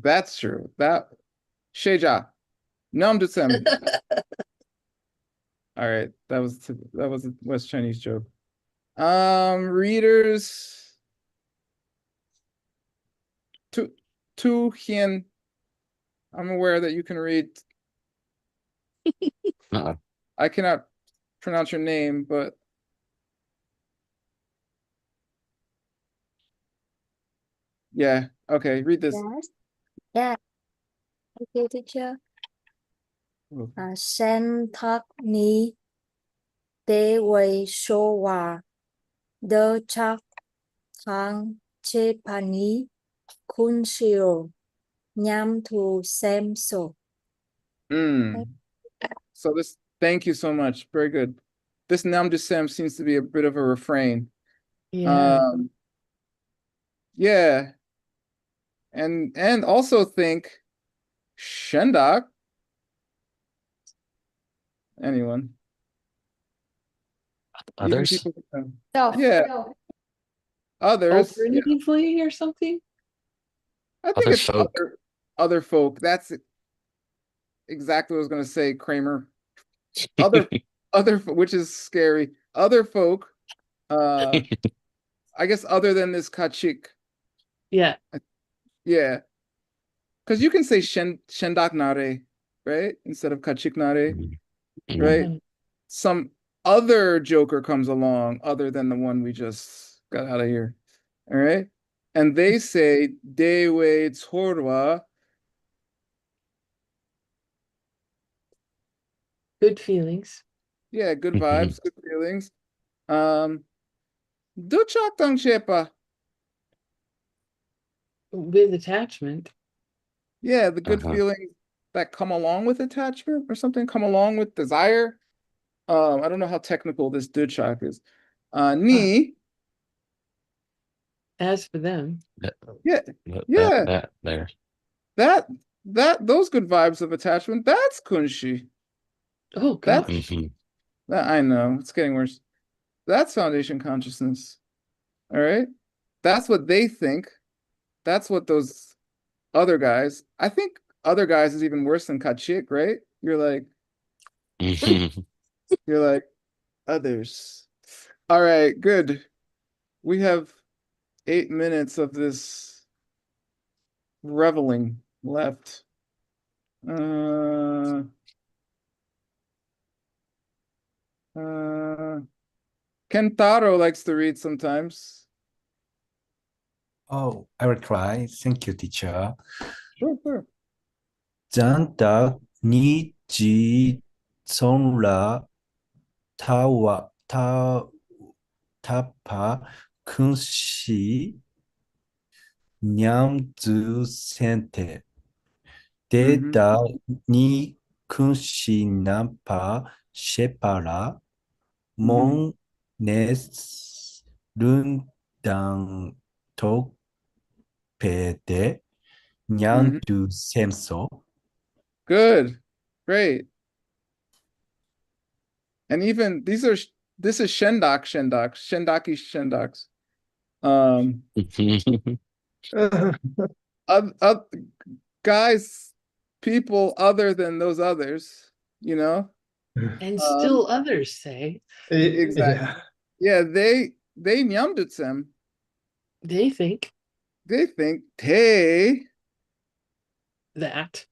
B: That's true. That Sheja. Namdusem. All right. That was a West Chinese joke. Readers. Tu Hien. I'm aware that you can read.
C: Uh-uh.
B: I cannot pronounce your name, but yeah. Okay, read this.
J: Yes. Yeah. Okay, teacher. Sen thắc ni tế quầy số hòa đơ chắc thang chế pani kun siêu nham thu xem so.
B: So this, thank you so much. Very good. This Namdusem seems to be a bit of a refrain.
D: Yeah.
B: Yeah. And also think Shendak. Anyone? Even
C: Others?
B: people.
G: Self.
B: Yeah. Others. Yeah.
D: Alternatively or something?
B: I think
C: Other
B: it's
C: folk.
B: other folk. That's exactly what I was gonna say, Kramer. Other which is scary. Other folk. I guess other than this Kachik.
D: Yeah.
B: Yeah. Because you can say Shendak Nare, right? Instead of Kachik Nare, right?
D: Mhm.
B: Some other Joker comes along other than the one we just got out of here. All right. And they say Dewe Tsorwa.
D: Good feelings.
B: Yeah, good
C: Mhm.
B: vibes, good feelings. Duchak Tang Shepa.
D: With attachment.
B: Yeah, the good
C: Uh-huh.
B: feelings that come along with attachment or something, come along with desire. I don't know how technical this Duchak is. Ni.
D: As for them.
B: Yeah,
C: That there.
B: those good vibes of attachment, that's Kunshi.
D: Oh
B: That's
D: gosh.
C: Mhm.
B: I know, it's getting worse. That's foundation consciousness. All right. That's what they think. That's what those other guys. I think other guys is even worse than Kachik, right? You're like
C: Mhm.
B: others. All right, good. We have 8 minutes of this reveling left. Kentaro likes to read sometimes.
K: Oh, I will try. Thank you, teacher.
B: Sure.
K: Jantak ni ji sonra tapa kunshi nyamzu sente. Deda ni kunshi nampa shepara mon nes rundang tokpede nyandu semso.
B: Good. Great. And even this is Shendaki Shendaks. Guys, people other than those others, you know?
D: And still others say.
B: Exactly. Yeah, they nyamdutsem.
D: They think
B: They think te.
D: that.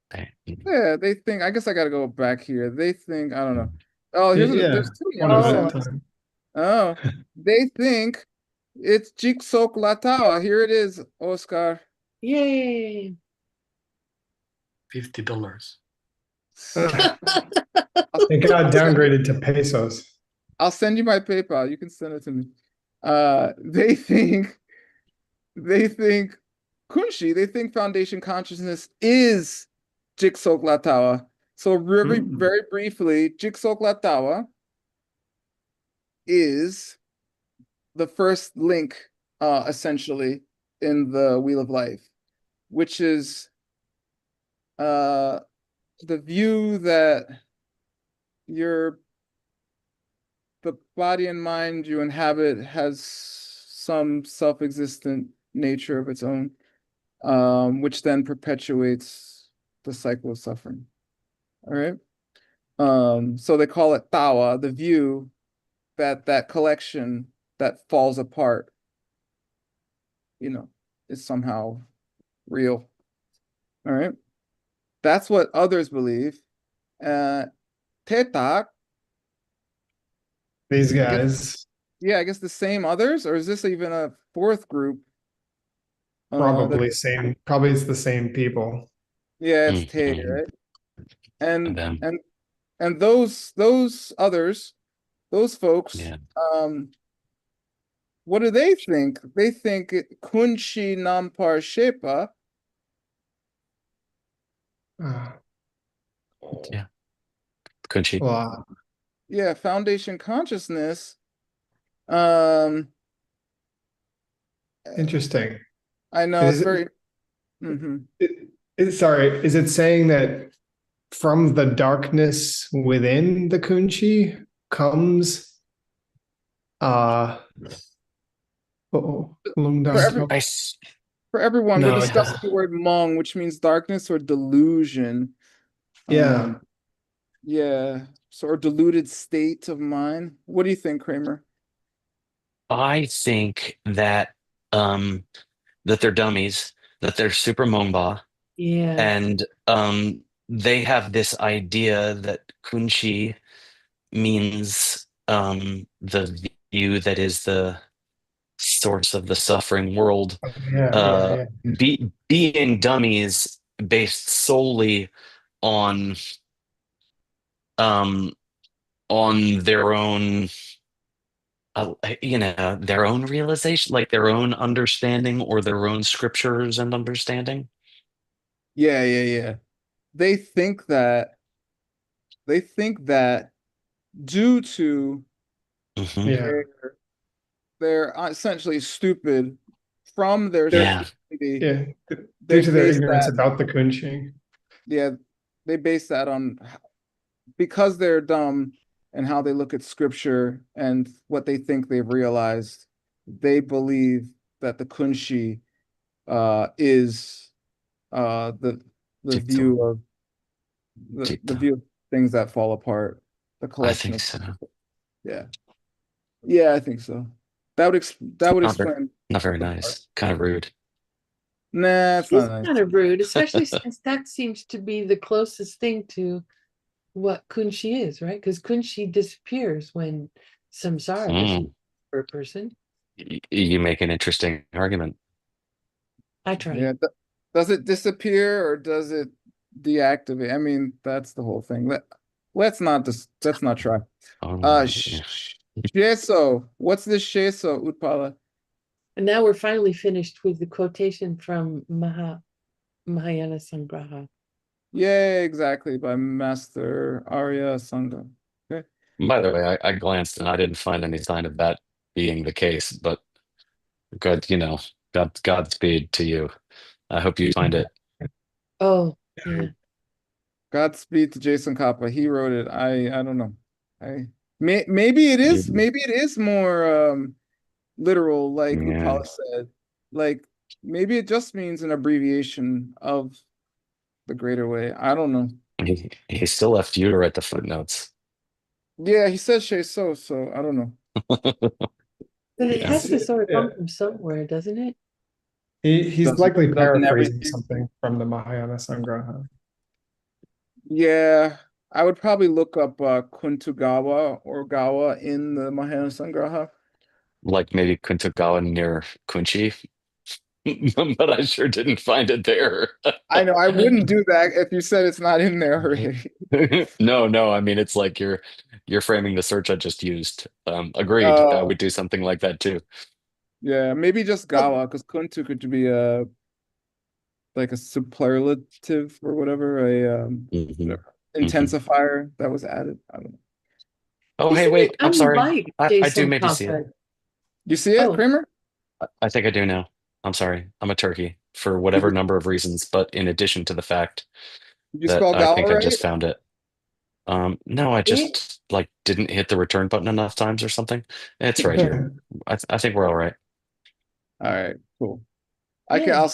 B: Yeah, they think. I guess I gotta go back here. They think. I don't know. Oh, there's two
A: one at a
B: nyamdutsems.
A: time.
B: Oh, they think it's Jiksok Latawa. Here it is, Oscar.
D: Yay.
H: $50.
A: It got downgraded to pesos.
B: I'll send you my PayPal. You can send it to me. They think Kunshi, they think foundation consciousness is Jiksok Latawa. So very briefly, Jiksok Latawa is the first link, essentially, in the Wheel of Life, which is the view that the body and mind you inhabit has some self-existent nature of its own, which then perpetuates the cycle of suffering. All right. So they call it Tawa, the view that collection that falls apart, is somehow real. All right. That's what others believe. Tetak,
A: These
B: I guess,
A: guys,
B: yeah, I guess the same others, or is this even a fourth group?
A: probably it's the same people.
B: Yeah, it's Te,
C: Mhm.
B: right? And
C: them.
B: and those others, those folks,
C: Yeah.
B: what do they think? They think Kunshi Nampar Shepa.
C: Yeah. Kunchi.
A: Well,
B: Yeah, foundation consciousness. Um,
A: interesting.
B: I know it's
A: Is
B: very. Mhm.
A: Sorry, is it saying that from the darkness within the Kunchi comes
B: For everyone,
A: No,
B: we're
A: it
B: discussing
A: doesn't.
B: the word Hmong, which means darkness or delusion.
A: Yeah.
B: Yeah, or deluded state of mind. What do you think, Kramer?
C: I think that that they're dummies, that they're super Momba,
D: Yeah.
C: and they have this idea that Kunchi means the view that is the source of the suffering world.
A: Yeah.
C: Being dummies based solely on um on their own their own realization, like their own understanding or their own scriptures and understanding.
B: Yeah. They think that due to
A: Yeah.
B: they're essentially stupid from their
C: Yeah.
B: stupidity.
A: Yeah.
B: They
A: Due to their
B: base
A: ignorance
B: that,
A: about the Kunchi.
B: yeah, they base that on because they're dumb and how they look at scripture and what they think they've realized. They believe that the Kunshi is the view of the view of things that fall apart, the
C: I
B: collection
C: think
B: of
C: so.
B: Yeah, I think so. That would explain.
C: Not very nice. Kind of rude.
B: Nah, it's
D: It's
B: not nice.
D: kind of rude, especially since that seems to be the closest thing to what Kunshi is, right? Because Kunshi disappears when samsara disappears for a person.
C: You make an interesting argument.
D: I try.
B: Yeah, does it disappear or does it deactivate? I mean, that's the whole thing. Let's not try. Sheso. What's this Sheso, Utpala?
D: And now we're finally finished with the quotation from Mahayana Sangraha.
B: Yeah, exactly, by Master Arya Sangha. Okay.
C: By the way, I glanced and I didn't find any sign of that being the case, but good, Godspeed to you. I hope you find it.
D: Oh, yeah.
B: Godspeed to Jason Kappa. He wrote it. I don't know. Maybe it is more literal, like Upala said. Like maybe it just means an abbreviation of the greater way. I don't know.
C: He still left you to write the footnotes.
B: Yeah, he says Shay so I don't know.
D: But it has to sort of come from somewhere, doesn't it?
A: He's likely paraphrasing something from the Mahayana Sangraha.
B: Yeah, I would probably look up Kuntugawa or Gawa in the Mahayana Sangraha.
C: Like maybe Kuntagawa near Kunchi, but I sure didn't find it there.
B: I know I wouldn't do that if you said it's not in there already.
C: No. I mean, it's like you're framing the search I just used. Agreed. I would do something like that too.
B: Yeah, maybe just Gawa, because Kuntu could be like a superlative or whatever, intensifier that was added. I don't know.
C: Oh, hey, wait. I'm sorry. I do maybe see it.
B: You see it, Kramer?
C: I think I do now. I'm sorry. I'm a turkey for whatever number of reasons, but in addition to the fact that I think I just found it. No, I just like didn't hit the return button enough times or something. It's right here. I think we're all right.
B: All right, cool. I'll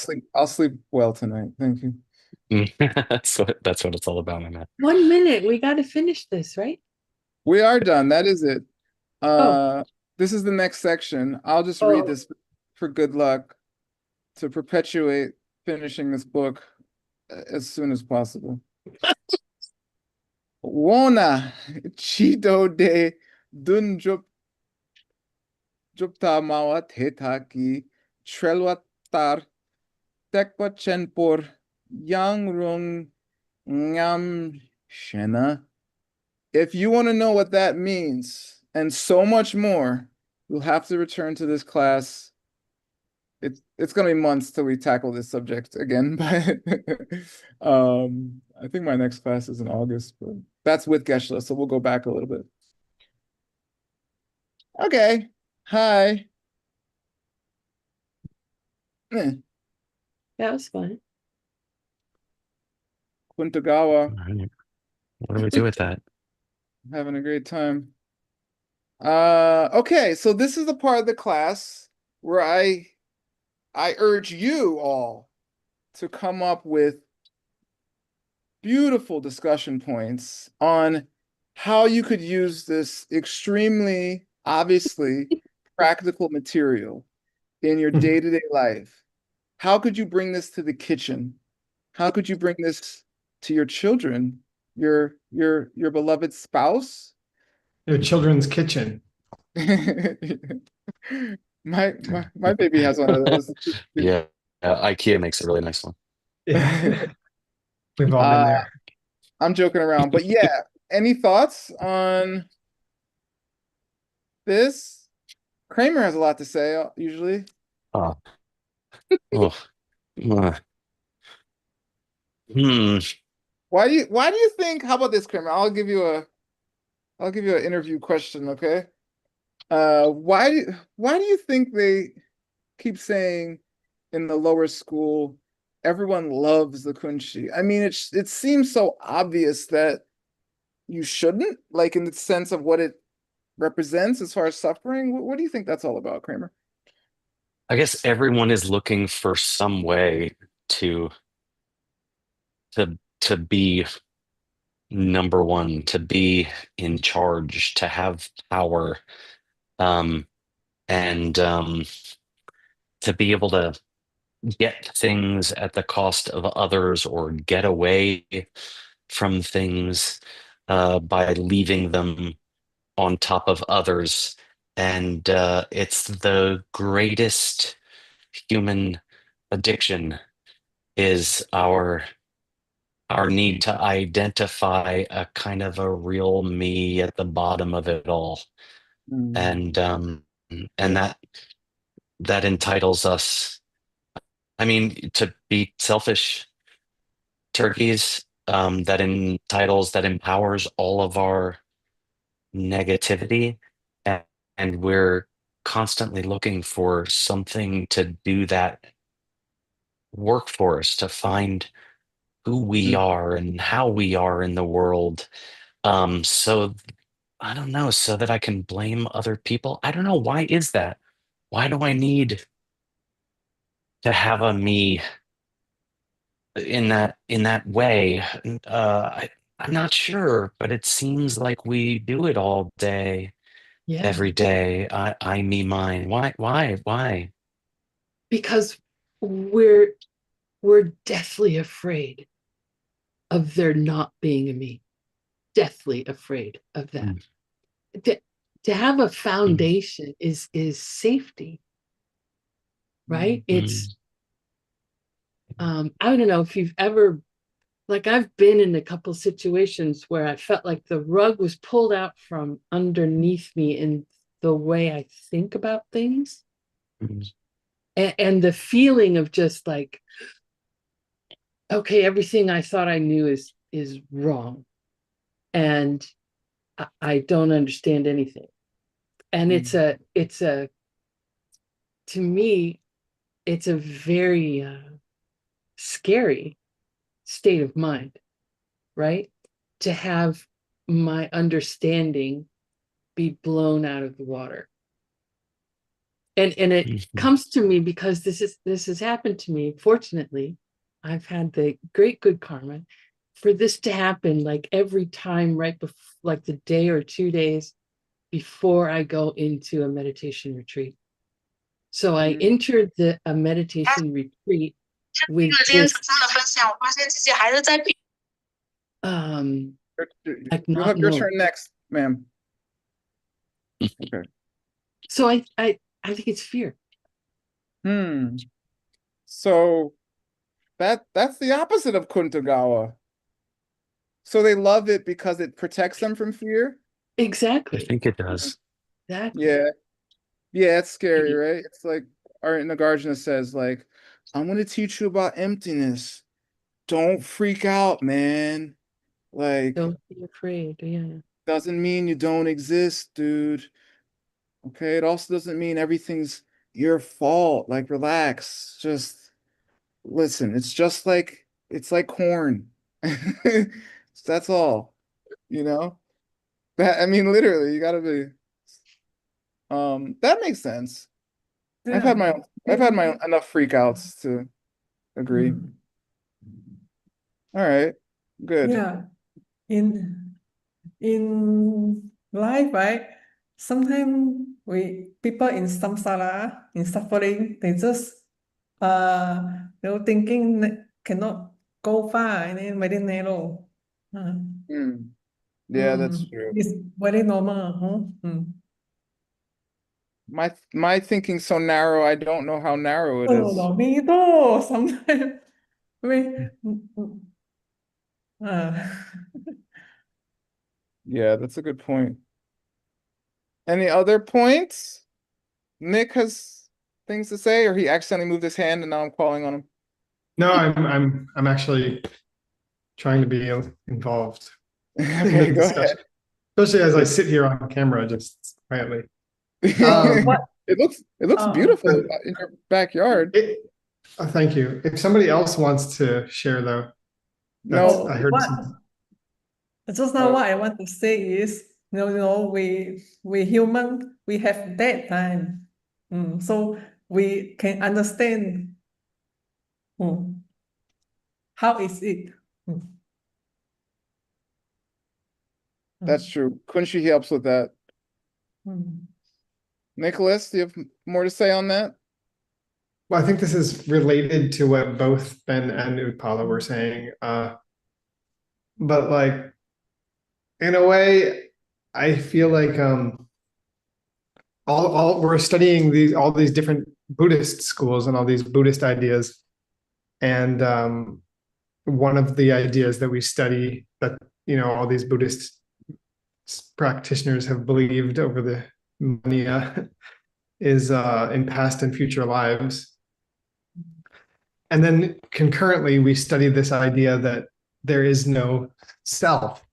B: sleep well tonight. Thank you.
C: That's what it's all about, my man.
D: 1 minute. We got to finish this, right?
B: We are done. That is it. this is the next section. I'll just
D: Oh.
B: read this for good luck to perpetuate finishing this book as soon as possible. Wona chido de dun jupta mawat hetaki trelwatar tekwa chenpor yang rung ngam shena. If you want to know what that means and so much more, you'll have to return to this class. It's going to be months till we tackle this subject again, but I think my next class is in August, but that's with Geshe, so we'll go back a little bit. Okay. Hi.
D: That was fun.
B: Kuntagawa.
C: What do we do with that?
B: Having a great time. Okay, so this is the part of the class where I urge you all to come up with beautiful discussion points on how you could use this extremely, obviously, practical material in your day-to-day life. How could you bring this to the kitchen? How could you bring this to your children, your beloved spouse?
A: Your children's kitchen.
B: My baby has one of those.
C: Yeah, IKEA makes a really nice one.
A: We've all been there.
B: I'm joking around, but yeah, any thoughts on this? Kramer has a lot to say usually.
C: Oh. Oh.
B: Why do you think, how about this, Kramer? I'll give you an interview question, okay? Why do you think they keep saying in the lower school everyone loves the kunshi? I mean, it seems so obvious that you shouldn't, like in the sense of what it represents as far as suffering. What do you think that's all about, Kramer?
C: I guess everyone is looking for some way to be number one, to be in charge, to have power, and to be able to get things at the cost of others or get away from things by leaving them on top of others. And it's the greatest human addiction is our need to identify a kind of a real me at the bottom of it all. And that entitles us, I mean, to be selfish turkeys, that empowers all of our negativity, and we're constantly looking for something to do that work for us, to find who we are and how we are in the world. So I don't know, so that I can blame other people. I don't know. Why is that? Why do I need to have a me in that way? I'm not sure, but it seems like we do it all day,
D: Yeah.
C: every day. I, me, mine. Why?
D: Because we're deathly afraid of there not being a me. Deathly afraid of that. To have a foundation is safety, right? It's I don't know if you've ever, like, I've been in a couple situations where I felt like the rug was pulled out from underneath me in the way I think about things. And the feeling of just like, okay, everything I thought I knew is wrong. And I don't understand anything. And it's a to me, it's a very scary state of mind, right? To have my understanding be blown out of the water. And it comes to me because this has happened to me. Fortunately, I've had the great good karma for this to happen like every time, right before, like the day or 2 days before I go into a meditation retreat. So I
B: Mhm.
D: entered a meditation retreat with this like
B: You'll
D: not
B: have your
D: knowing.
B: turn next, ma'am. Okay.
D: So I think it's fear.
B: So that's the opposite of Kuntagawa. So they love it because it protects them from fear?
C: I
D: Exactly.
C: think it does.
D: Exactly.
B: Yeah. Yeah, it's scary, right? It's like Art Nagarjuna says, like, I'm gonna teach you about emptiness. Don't freak out, man. Like,
D: Don't be afraid. Yeah.
B: doesn't mean you don't exist, dude. Okay, it also doesn't mean everything's your fault. Like, relax. Just listen. It's like corn. That's all, you know? That I mean, literally, you gotta be. That makes sense. I've had my enough freakouts to agree. All right, good.
L: Yeah, in life, right? Sometimes people in samsara, in suffering, they just thinking cannot go far and then very narrow.
B: Yeah, that's true.
L: It's very normal, huh?
B: My thinking's so narrow, I don't know how narrow it
L: Oh,
B: is.
L: no, me too. Sometimes we,
B: Yeah, that's a good point. Any other points? Nick has things to say, or he accidentally moved his hand and now I'm calling on him.
A: No, I'm actually trying to be involved in
B: Okay,
A: the
B: go
A: discussion,
B: ahead.
A: especially as I sit here on camera just quietly.
B: It looks beautiful in your backyard.
A: Thank you. If somebody else wants to share, though,
B: No,
A: I heard
L: what?
A: some.
L: Just now, what I want to say is, we human, we have that time, so we can understand how is it.
B: That's true. Kunshi helps with that. Nicholas, do you have more to say on that?
A: Well, I think this is related to what both Ben and Utpala were saying. But like, in a way, I feel like all we're studying all these different Buddhist schools and all these Buddhist ideas. And one of the ideas that we study that, all these Buddhist practitioners have believed over the millennia is in past and future lives. And then concurrently, we study this idea that there is no self,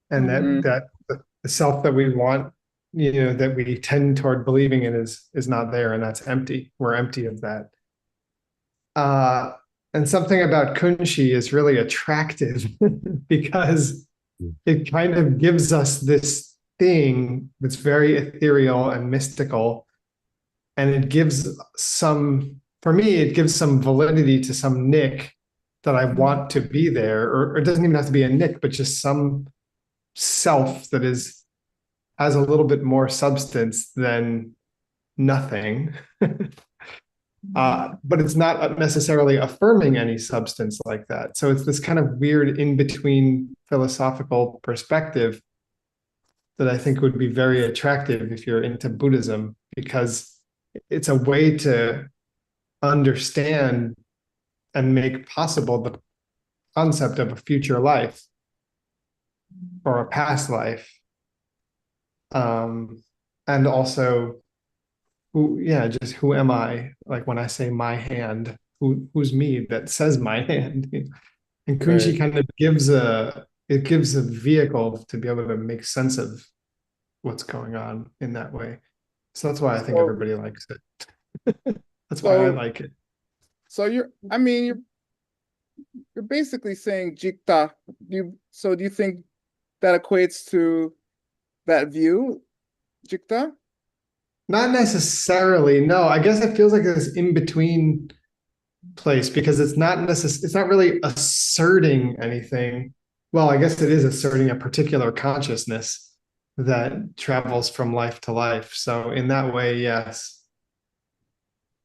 A: and that the self that we want, that we tend toward believing in is not there, and that's empty. We're empty of that. And something about Kunshi is really attractive because it kind of gives us this thing that's very ethereal and mystical. And it gives for me, it gives some validity to some Nick that I want to be there, or it doesn't even have to be a Nick, but just some self that has a little bit more substance than nothing. But it's not necessarily affirming any substance like that. So it's this kind of weird in-between philosophical perspective that I think would be very attractive if you're into Buddhism, because it's a way to understand and make possible the concept of a future life or a past life. And also, just who am I? Like when I say my hand, who's me that says my hand? And Kunshi kind of gives a vehicle to be able to make sense of what's going on in that way. So that's why I think everybody likes it. That's why I like it.
B: So you're basically saying jikta. Do you think that equates to that view, jikta?
A: Not necessarily. No, I guess it feels like this in between place because it's not really asserting anything. Well, I guess it is asserting a particular consciousness, that travels from life to life. So in that way, yes,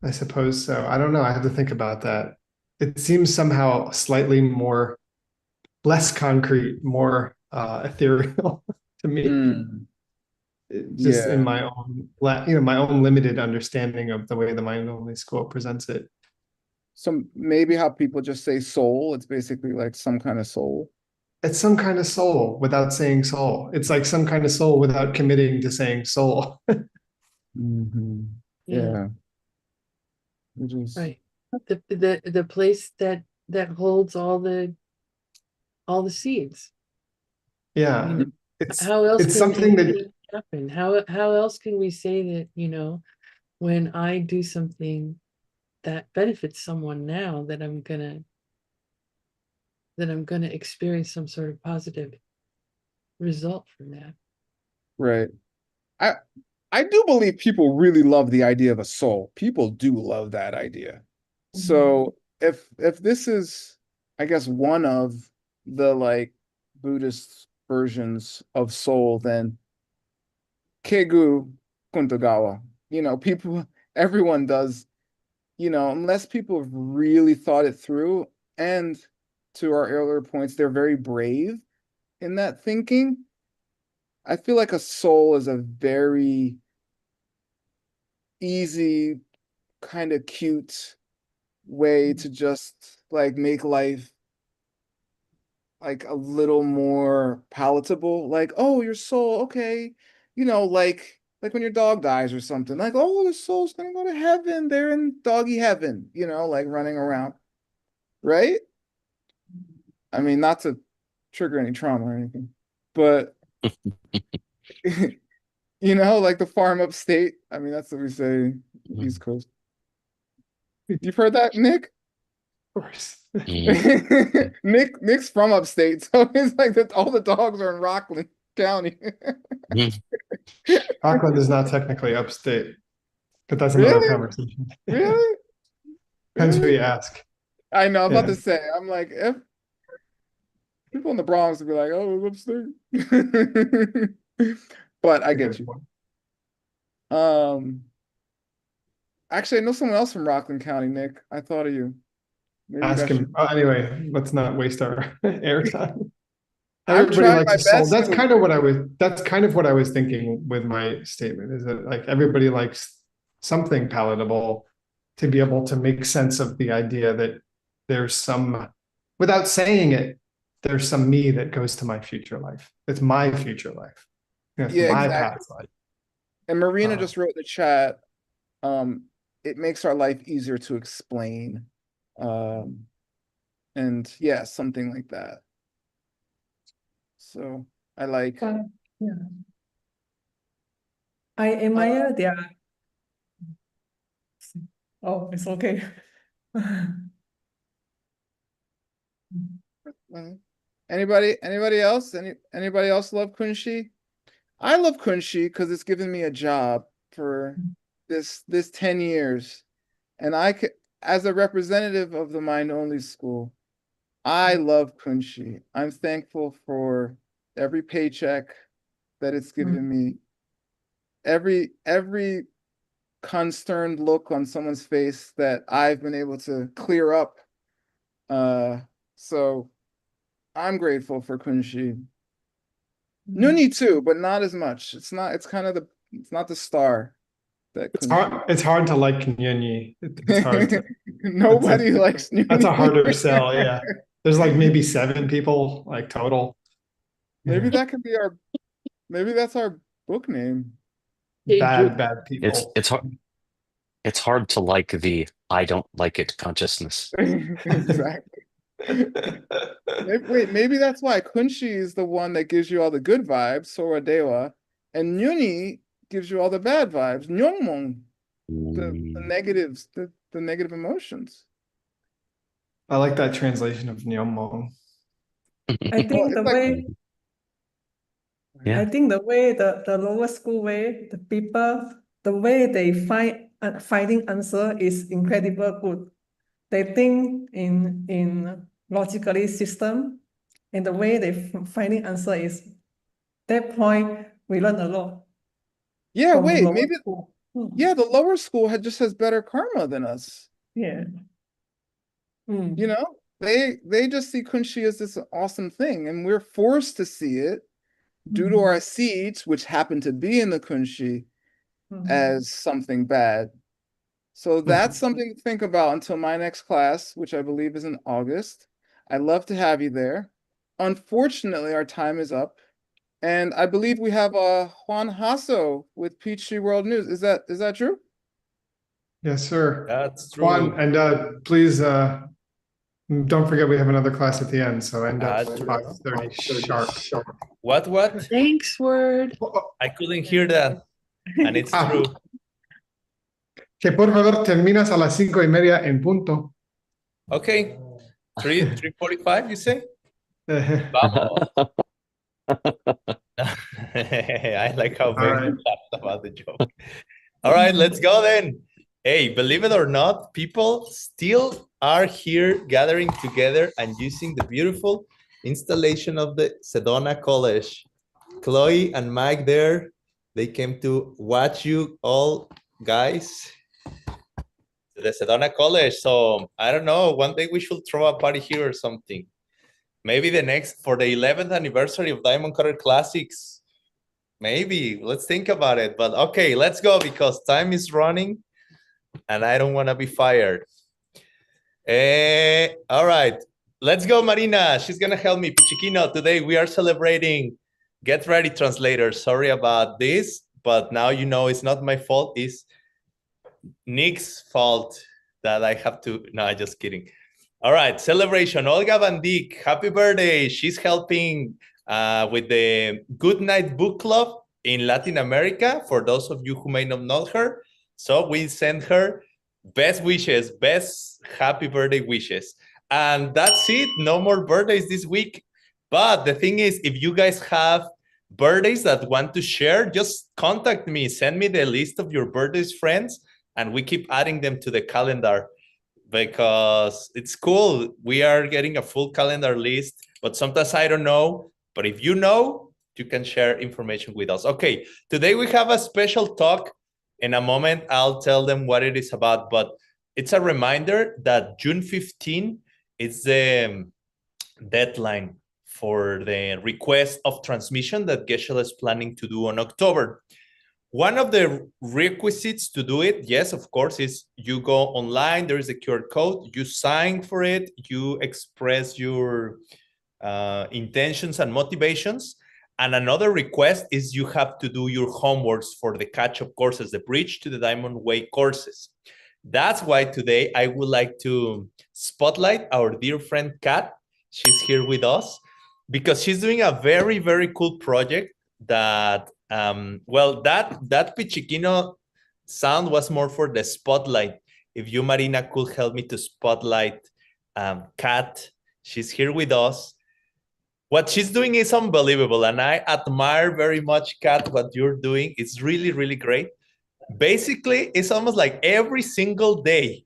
A: I suppose so. I don't know. I have to think about that. It seems somehow slightly more less concrete, more ethereal to me. Just in
B: Yeah.
A: my own, my own limited understanding of the way the mind-only school presents it.
B: So maybe how people just say soul, it's basically like some kind of soul.
A: It's some kind of soul without saying soul. It's like some kind of soul without committing to saying soul.
B: Yeah. Which is
D: Right. The place that holds all the seeds.
A: Yeah.
D: You know,
A: It's
D: how else
A: it's
D: can
A: something that
D: anything happen? How else can we say that, when I do something that benefits someone now, that I'm gonna experience some sort of positive result from that?
B: right. I do believe people really love the idea of a soul. People do love that idea. So if this is, I guess, one of the like Buddhist versions of soul, then Kegu Kuntagawa, people, everyone does, unless people have really thought it through, and to our earlier points, they're very brave in that thinking. I feel like a soul is a very easy, kind of cute way to just like make life like a little more palatable. Like, oh, your soul, okay. Like when your dog dies or something, like, oh, the soul's gonna go to heaven. They're in doggy heaven, like running around. Right? I mean, not to trigger any trauma or anything, but like the farm upstate. I mean, that's what we say, East Coast. You've heard that, Nick?
A: of course.
B: Nick's from upstate, so it's like that all the dogs are in Rockland County.
A: Auckland is not technically upstate, but that's another
B: Really?
A: conversation.
B: Really?
A: Depends who
B: Really?
A: you ask.
B: I know, I'm about
A: Yeah.
B: to say, I'm like, if people in the Bronx would be like, oh, it's upstate. But I get you. Actually, I know someone else from Rockland County, Nick. I thought of you. Maybe
A: Ask
B: that should.
A: him. Anyway, let's not waste our airtime.
B: I'm
A: Everybody
B: trying
A: likes
B: my
A: a soul.
B: best
A: That's
B: to.
A: kind of what I was. That's kind of what I was thinking with my statement. Is that like everybody likes something palatable to be able to make sense of the idea that there's some, without saying it, there's some me that goes to my future life. It's my future life. It's
B: Yeah,
A: my
B: exactly.
A: past life.
B: And Marina just wrote in the chat, it makes our life easier to explain. And yeah, something like that. So I like.
L: Yeah. I admire their. Oh, it's okay.
B: Anybody else? Anybody else love Kunshi? I love Kunshi because it's given me a job for this 10 years. And I could, as a representative of the Mind Only School, I love Kunshi. I'm thankful for every paycheck that it's given me. Every concerned look on someone's face that I've been able to clear up. So I'm grateful for Kunshi. Nuni too, but not as much. It's not the star that Kunshi.
A: It's hard to like Nyunyi. It's hard to.
B: Nobody likes Nuni.
A: That's a harder sell. Yeah, there's like maybe 7 people like total.
B: Maybe that could be maybe that's our book name.
A: Bad people.
C: It's hard. It's hard to like the I don't like it consciousness.
B: Exactly. Maybe that's why Kunshi is the one that gives you all the good vibes, Sora Dewa, and Nyuni gives you all the bad vibes. Nyongmong, the negatives, the negative emotions.
A: I like that translation of Nyomong.
L: I think the way
C: Yeah.
L: I think the way the lower school way, the people, the way they finding answer is incredible good. They think in logically system, and the way they finding answer is that point We learn a lot
B: Yeah,
L: from
B: wait,
L: lower
B: maybe,
L: school.
B: yeah, the lower school just has better karma than us.
L: Yeah.
B: You know, they just see kunshi as this awesome thing, and we're forced to see it due to our seeds, which happen to be in the kunshi, as something bad. So that's something to think about until my next class, which I believe is in August. I'd love to have you there. Unfortunately, our time is up, and I believe we have Juan Hasso with Peachtree World News. Is that true?
A: Yes, sir.
K: That's true.
A: Juan, and please don't forget we have another class at the end, so end up
K: That's true.
A: 5:30 sharp.
K: What?
D: Thanks, word.
K: I couldn't hear that. And it's true.
A: Que por favor terminas a las 5:30 en punto.
K: Okay. 3:45, you say?
A: All
K: I like how
A: right.
K: Benji laughed about the joke. All right, let's go then. Hey, believe it or not, people still are here gathering together and using the beautiful installation of the Sedona College. Chloe and Mike there, they came to watch you all guys to the Sedona College. So I don't know, one day we should throw a party here or something. Maybe the next, for the 11th anniversary of Diamond Cutter Classics. Maybe, let's think about it. But okay, let's go because time is running and I don't want to be fired. All right, let's go, Marina. She's going to help me. Pichiquino, today we are celebrating. Get ready, translators. Sorry about this, but now you know it's not my fault. It's Nick's fault that I have to. No, I'm just kidding. All right, celebration. Olga Van Dijk, happy birthday. She's helping with the Good Night Book Club in Latin America, for those of you who may not know her. So we send her best wishes, best happy birthday wishes. And that's it. No more birthdays this week. But the thing is, if you guys have birthdays that want to share, just contact me. Send me the list of your birthdays, friends, and we keep adding them to the calendar because it's cool. We are getting a full calendar list, but sometimes I don't know. But if you know, you can share information with us. Okay, today we have a special talk. In a moment, I'll tell them what it is about, but it's a reminder that June 15 is the deadline for the request of transmission that Geshe is planning to do on October. One of the requisites to do it, yes, of course, is you go online, there is a QR code, you sign for it, you express your intentions and motivations. And another request is you have to do your homeworks for the catch-up courses, the Bridge to the Diamond Way courses. That's why today I would like to spotlight our dear friend Kat. She's here with us because she's doing a very, very cool project that well, that Pichiquino sound was more for the spotlight. If you, Marina, could help me to spotlight Kat, she's here with us. What she's doing is unbelievable, and I admire very much, Kat, what you're doing. It's really, really great. Basically, it's almost like every single day,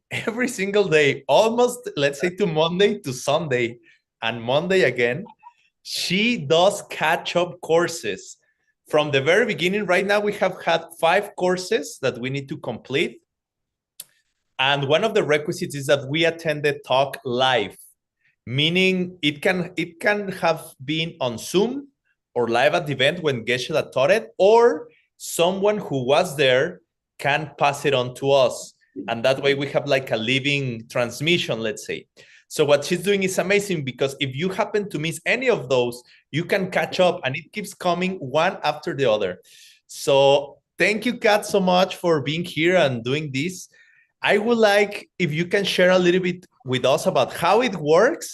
K: almost, let's say, to Monday to Sunday, and Monday again, she does catch-up courses. From the very beginning, right now, we have had 5 courses that we need to complete. And one of the requisites is that we attend the talk live, meaning it can have been on Zoom or live at the event when Geshe taught it, or someone who was there can pass it on to us. And that way we have like a living transmission, let's say. So what she's doing is amazing because if you happen to miss any of those, you can catch up and it keeps coming one after the other. So thank you, Kat, so much for being here and doing this. I would like if you can share a little bit with us about how it works.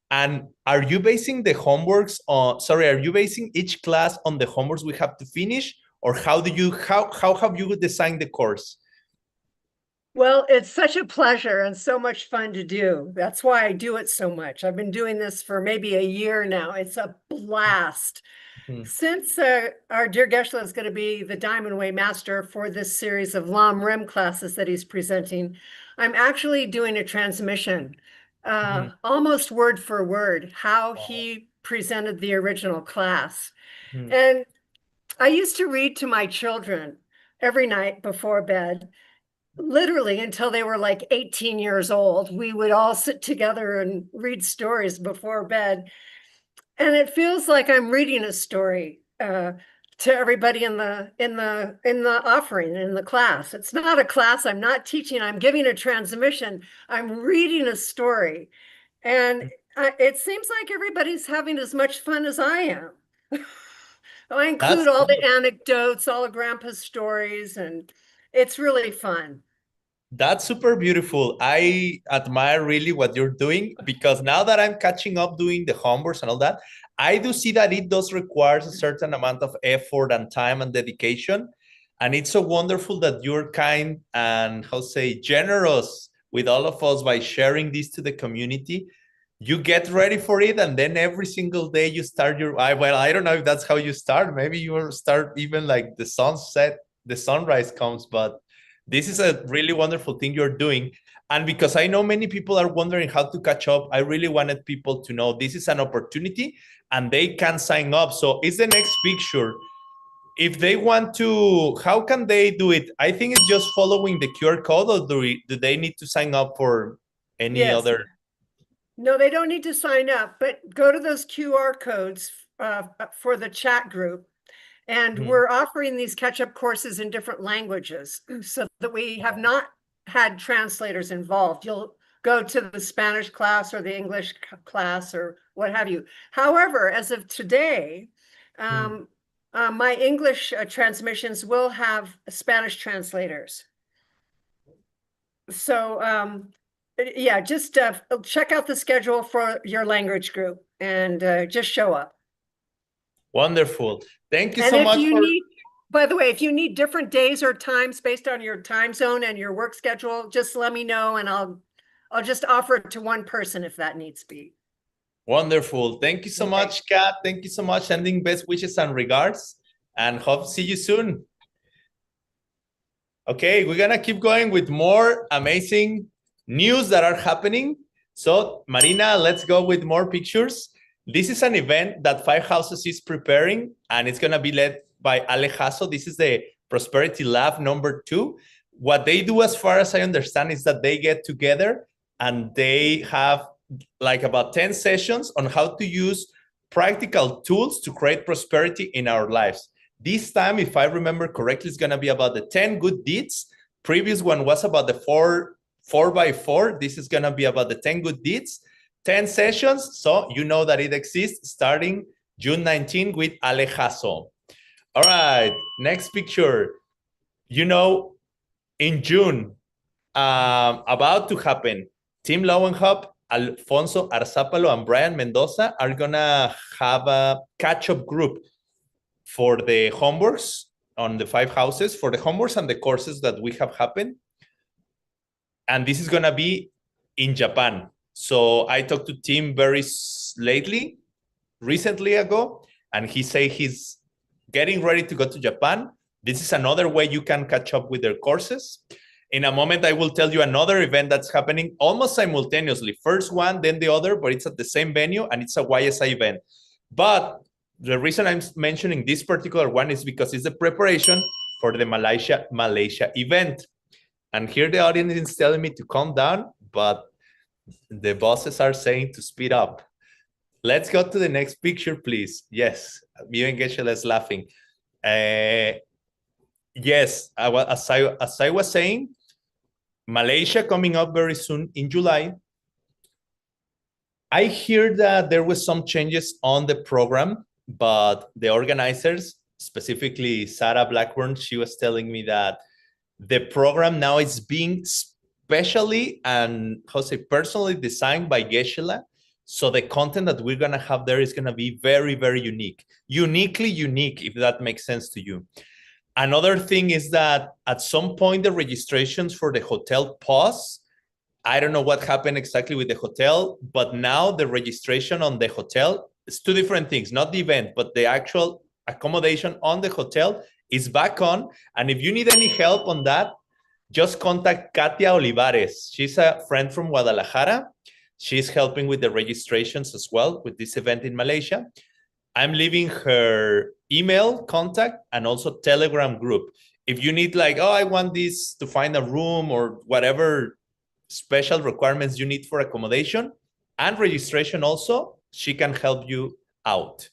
K: And are you basing the homeworks on, are you basing each class on the homeworks we have to finish? Or how have you designed the course?
E: Well, it's such a pleasure and so much fun to do. That's why I do it so much. I've been doing this for maybe a year now. It's a blast. Since our dear Geshe is going to be the Diamond Way Master for this series of Lam Rim classes that he's presenting, I'm actually doing a transmission, almost word for word, how he presented the original class. And I used to read to my children every night before bed, literally until they were like 18 years old. We would all sit together and read stories before bed. And it feels like I'm reading a story to everybody in the offering, in the class. It's not a class, I'm not teaching, I'm giving a transmission. I'm reading a story. And it seems like everybody's having as much fun as I am. I include all the anecdotes, all of Grandpa's stories, and it's really fun.
K: That's super beautiful. I admire really what you're doing, because now that I'm catching up doing the homeworks and all that, I do see that it does require a certain amount of effort and time and dedication. And it's so wonderful that you're kind and, how say, generous with all of us by sharing this to the community. You get ready for it, and then every single day you start your, well, I don't know if that's how you start. Maybe you will start even like the sunset, the sunrise comes, but this is a really wonderful thing you're doing. And because I know many people are wondering how to catch up, I really wanted people to know this is an opportunity and they can sign up. So is the next picture. If they want to, how can they do it? I think it's just following the QR code, or do they need to sign up for any other?
E: No, they don't need to sign up, but go to those QR codes for the chat group. And we're offering these catch-up courses in different languages so that we have not had translators involved. You'll go to the Spanish class or the English class or what have you. However, as of today, my English transmissions will have Spanish translators. So yeah, just check out the schedule for your language group and just show up.
K: Wonderful. Thank you so much.
E: By the way, if you need different days or times based on your time zone and your work schedule, just let me know and I'll just offer it to one person if that needs be.
K: Wonderful. Thank you so much, Kat. Thank you so much. Sending best wishes and regards, and hope to see you soon. Okay, we're gonna keep going with more amazing news that are happening. So Marina, let's go with more pictures. This is an event that Five Houses is preparing, and it's gonna be led by Alejazo. This is the Prosperity Lab #2. What they do, as far as I understand, is that they get together and they have like about 10 sessions on how to use practical tools to create prosperity in our lives. This time, if I remember correctly, it's gonna be about the 10 good deeds. Previous one was about the 4x4. This is gonna be about the 10 good deeds. 10 sessions, so you know that it exists, starting June 19 with Alejazo. All right, next picture. You know, in June, about to happen, Tim Lowenhop, Alfonso Arzapalo, and Brian Mendoza are gonna have a catch-up group for the homeworks on the Five Houses, for the homeworks and the courses that we have happened. And this is gonna be in Japan. So I talked to Tim very recently ago, and he said he's getting ready to go to Japan. This is another way you can catch up with their courses. In a moment, I will tell you another event that's happening almost simultaneously. First one, then the other, but it's at the same venue, and it's a YSI event. But the reason I'm mentioning this particular one is because it's the preparation for the Malaysia event. And here the audience is telling me to calm down, but the bosses are saying to speed up. Let's go to the next picture, please. Yes, you and Geshe is laughing. Yes, as I was saying, Malaysia coming up very soon in July. I hear that there was some changes on the program, but the organizers, specifically Sarah Blackburn, she was telling me that the program now is being specially and personally designed by Geshe. So the content that we're gonna have there is gonna be very, very unique, uniquely unique, if that makes sense to you. Another thing is that at some point the registrations for the hotel paused. I don't know what happened exactly with the hotel, but now the registration on the hotel is two different things, not the event, but the actual accommodation on the hotel is back on. And if you need any help on that, just contact Katia Olivares. She's a friend from Guadalajara. She's helping with the registrations as well with this event in Malaysia. I'm leaving her email contact and also Telegram group. If you need like, oh, I want this to find a room or whatever special requirements you need for accommodation and registration also, she can help you out.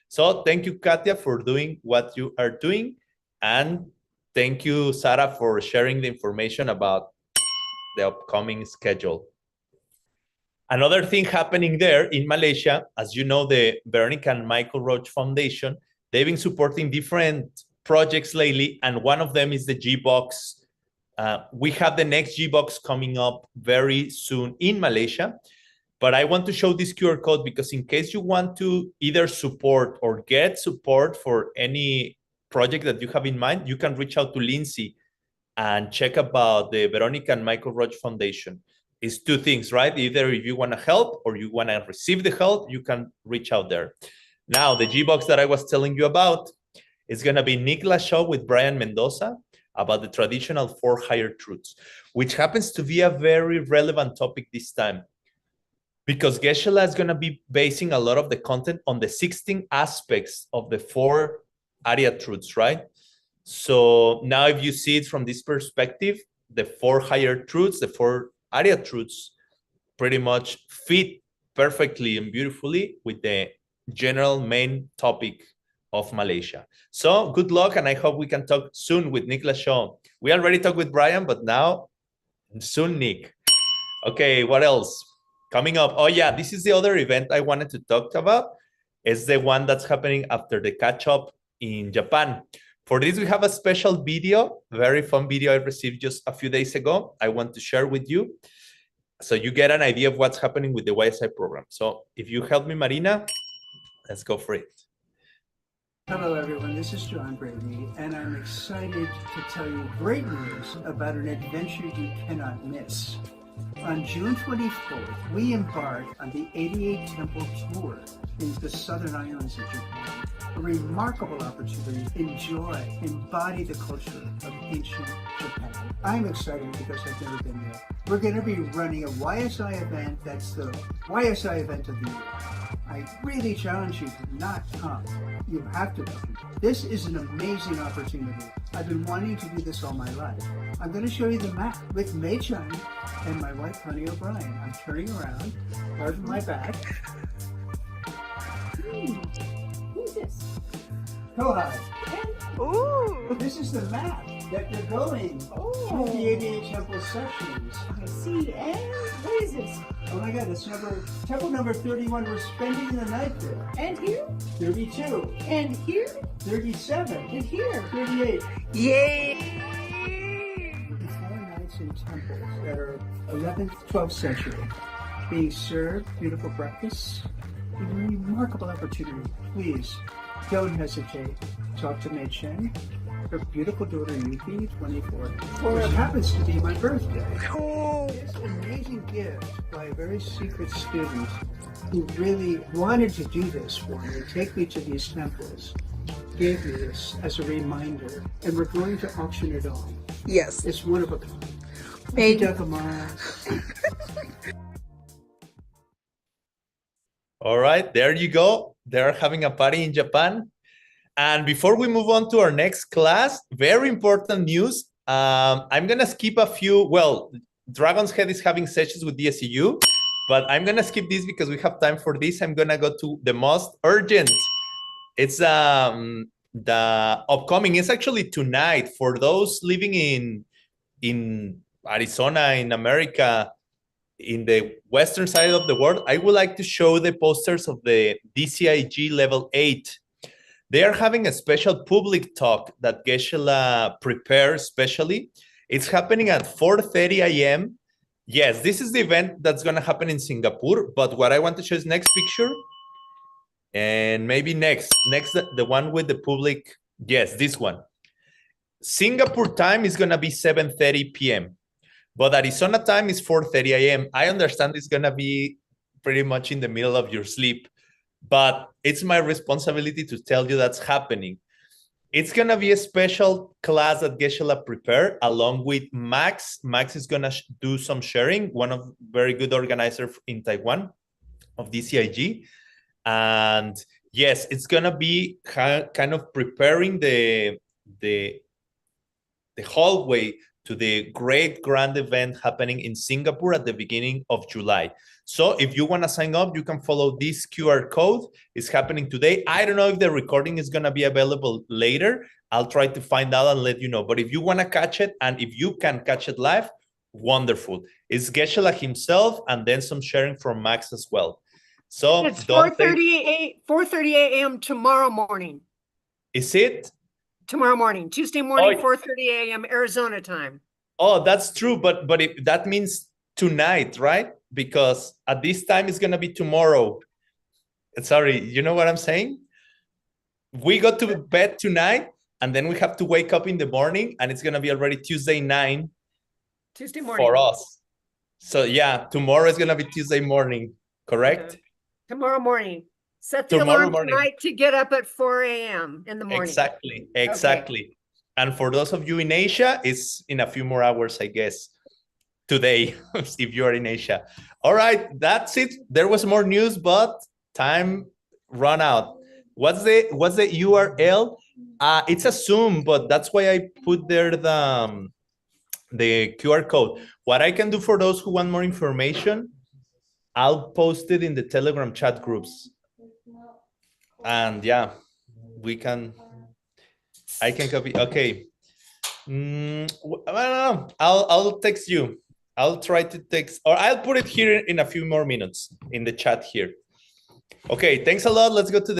K: So thank you, Katia, for doing what you are doing. And thank you, Sarah, for sharing the information about the upcoming schedule. Another thing happening there in Malaysia, as you know, the Veronica and Michael Roach Foundation, they've been supporting different projects lately, and one of them is the G-Box. We have the next G-Box coming up very soon in Malaysia, but I want to show this QR code because in case you want to either support or get support for any project that you have in mind, you can reach out to Lindsay and check about the Veronica and Michael Roach Foundation. It's two things, right? Either if you want to help or you want to receive the help, you can reach out there. Now, the G-Box that I was telling you about is going to be Nicholas Shaw with Brian Mendoza about the traditional 4 higher truths, which happens to be a very relevant topic this time because Geshe is going to be basing a lot of the content on the 16 aspects of the 4 Arya truths, right? So now if you see it from this perspective, the 4 higher truths, the 4 Arya truths pretty much fit perfectly and beautifully with the general main topic of Malaysia. So good luck, and I hope we can talk soon with Nicholas Shaw. We already talked with Brian, but now soon Nick. Okay, what else? Coming up. Oh yeah, this is the other event I wanted to talk about. It's the one that's happening after the catch-up in Japan. For this, we have a special video, very fun video I received just a few days ago. I want to share with you so you get an idea of what's happening with the YSI program. So if you help me, Marina, let's go for it.
M: Hello everyone, this is John Brady, and I'm excited to tell you great news about an adventure you cannot miss. On June 24th, we embark on the 88 Temple Tour into the southern islands of Japan. A remarkable opportunity to enjoy, embody the culture of ancient Japan. I'm excited because I've never been there. We're going to be running a YSI event that's the YSI event of the year. I really challenge you to not come. You have to come. This is an amazing opportunity. I've been wanting to do this all my life. I'm going to show you the map with Mei Chun and my wife, Connie O'Brien. I'm turning around, pardon my back. Who's this? Kohai. Ooh! This is the map that you're going through the 88 temple sections. I see. And what is this? Oh my God, it's temple number 31. We're spending the night there. And here? 32. And here? 37. And here? 38. Yay! 4 nights in temples that are 11th, 12th century. Being served beautiful breakfasts. A remarkable opportunity. Please, don't hesitate. Talk to Mei Chen, her beautiful daughter Yuki, 24, which happens to be my birthday. This amazing gift by a very secret student who really wanted to do this for me, take me to these temples, gave me this as a reminder, and we're going to auction it off. Yes. It's one of a kind. Thank you.
K: All right, there you go. They're having a party in Japan. And before we move on to our next class, very important news. I'm going to skip a few. Well, Dragon's Head is having sessions with DSCU, but I'm going to skip this because we have time for this. I'm going to go to the most urgent. It's the upcoming. It's actually tonight for those living in Arizona, in America, in the western side of the world. I would like to show the posters of the DCIG Level 8. They are having a special public talk that Geshe prepared specially. It's happening at 4:30 a.m. Yes, this is the event that's going to happen in Singapore, but what I want to show is next picture. And maybe next, the one with the public. Yes, this one. Singapore time is going to be 7:30 p.m. But Arizona time is 4:30 a.m. I understand it's going to be pretty much in the middle of your sleep, but it's my responsibility to tell you that's happening. It's going to be a special class that Geshe prepared along with Max. Max is going to do some sharing, one of very good organizer in Taiwan of DCIG. And Yes, it's gonna be kind of preparing the hallway to the great grand event happening in Singapore at the beginning of July. So if you want to sign up, you can follow this QR code. It's happening today. I don't know if the recording is going to be available later. I'll try to find out and let you know. But if you want to catch it, and if you can catch it live, wonderful. It's Geshe himself, and then some sharing from Max as well. So
E: it's 4:30 a.m. tomorrow morning.
K: Is it?
E: Tomorrow morning, Tuesday morning, 4:30 a.m. Arizona time.
K: Oh, that's true. But that means tonight, right? Because at this time it's gonna be tomorrow. Sorry, you know what I'm saying? We go to bed tonight, and then we have to wake up in the morning, and it's gonna be already Tuesday morning for us. So yeah, tomorrow is gonna be Tuesday morning, correct?
E: Tomorrow morning. Set the alarm tonight to get up at 4 a.m. in the morning.
K: Exactly.
E: Okay.
K: And for those of you in Asia, it's in a few more hours, I guess, today, if you are in Asia. All right, that's it. There was more news, but time run out. What's the URL? It's a Zoom, but that's why I put there the QR code. What I can do for those who want more information, I'll post it in the Telegram chat groups. And yeah, I can copy. Okay. I don't know. I'll text you. I'll try to text, or I'll put it here in a few more minutes in the chat here. Okay, thanks a lot. Let's go to the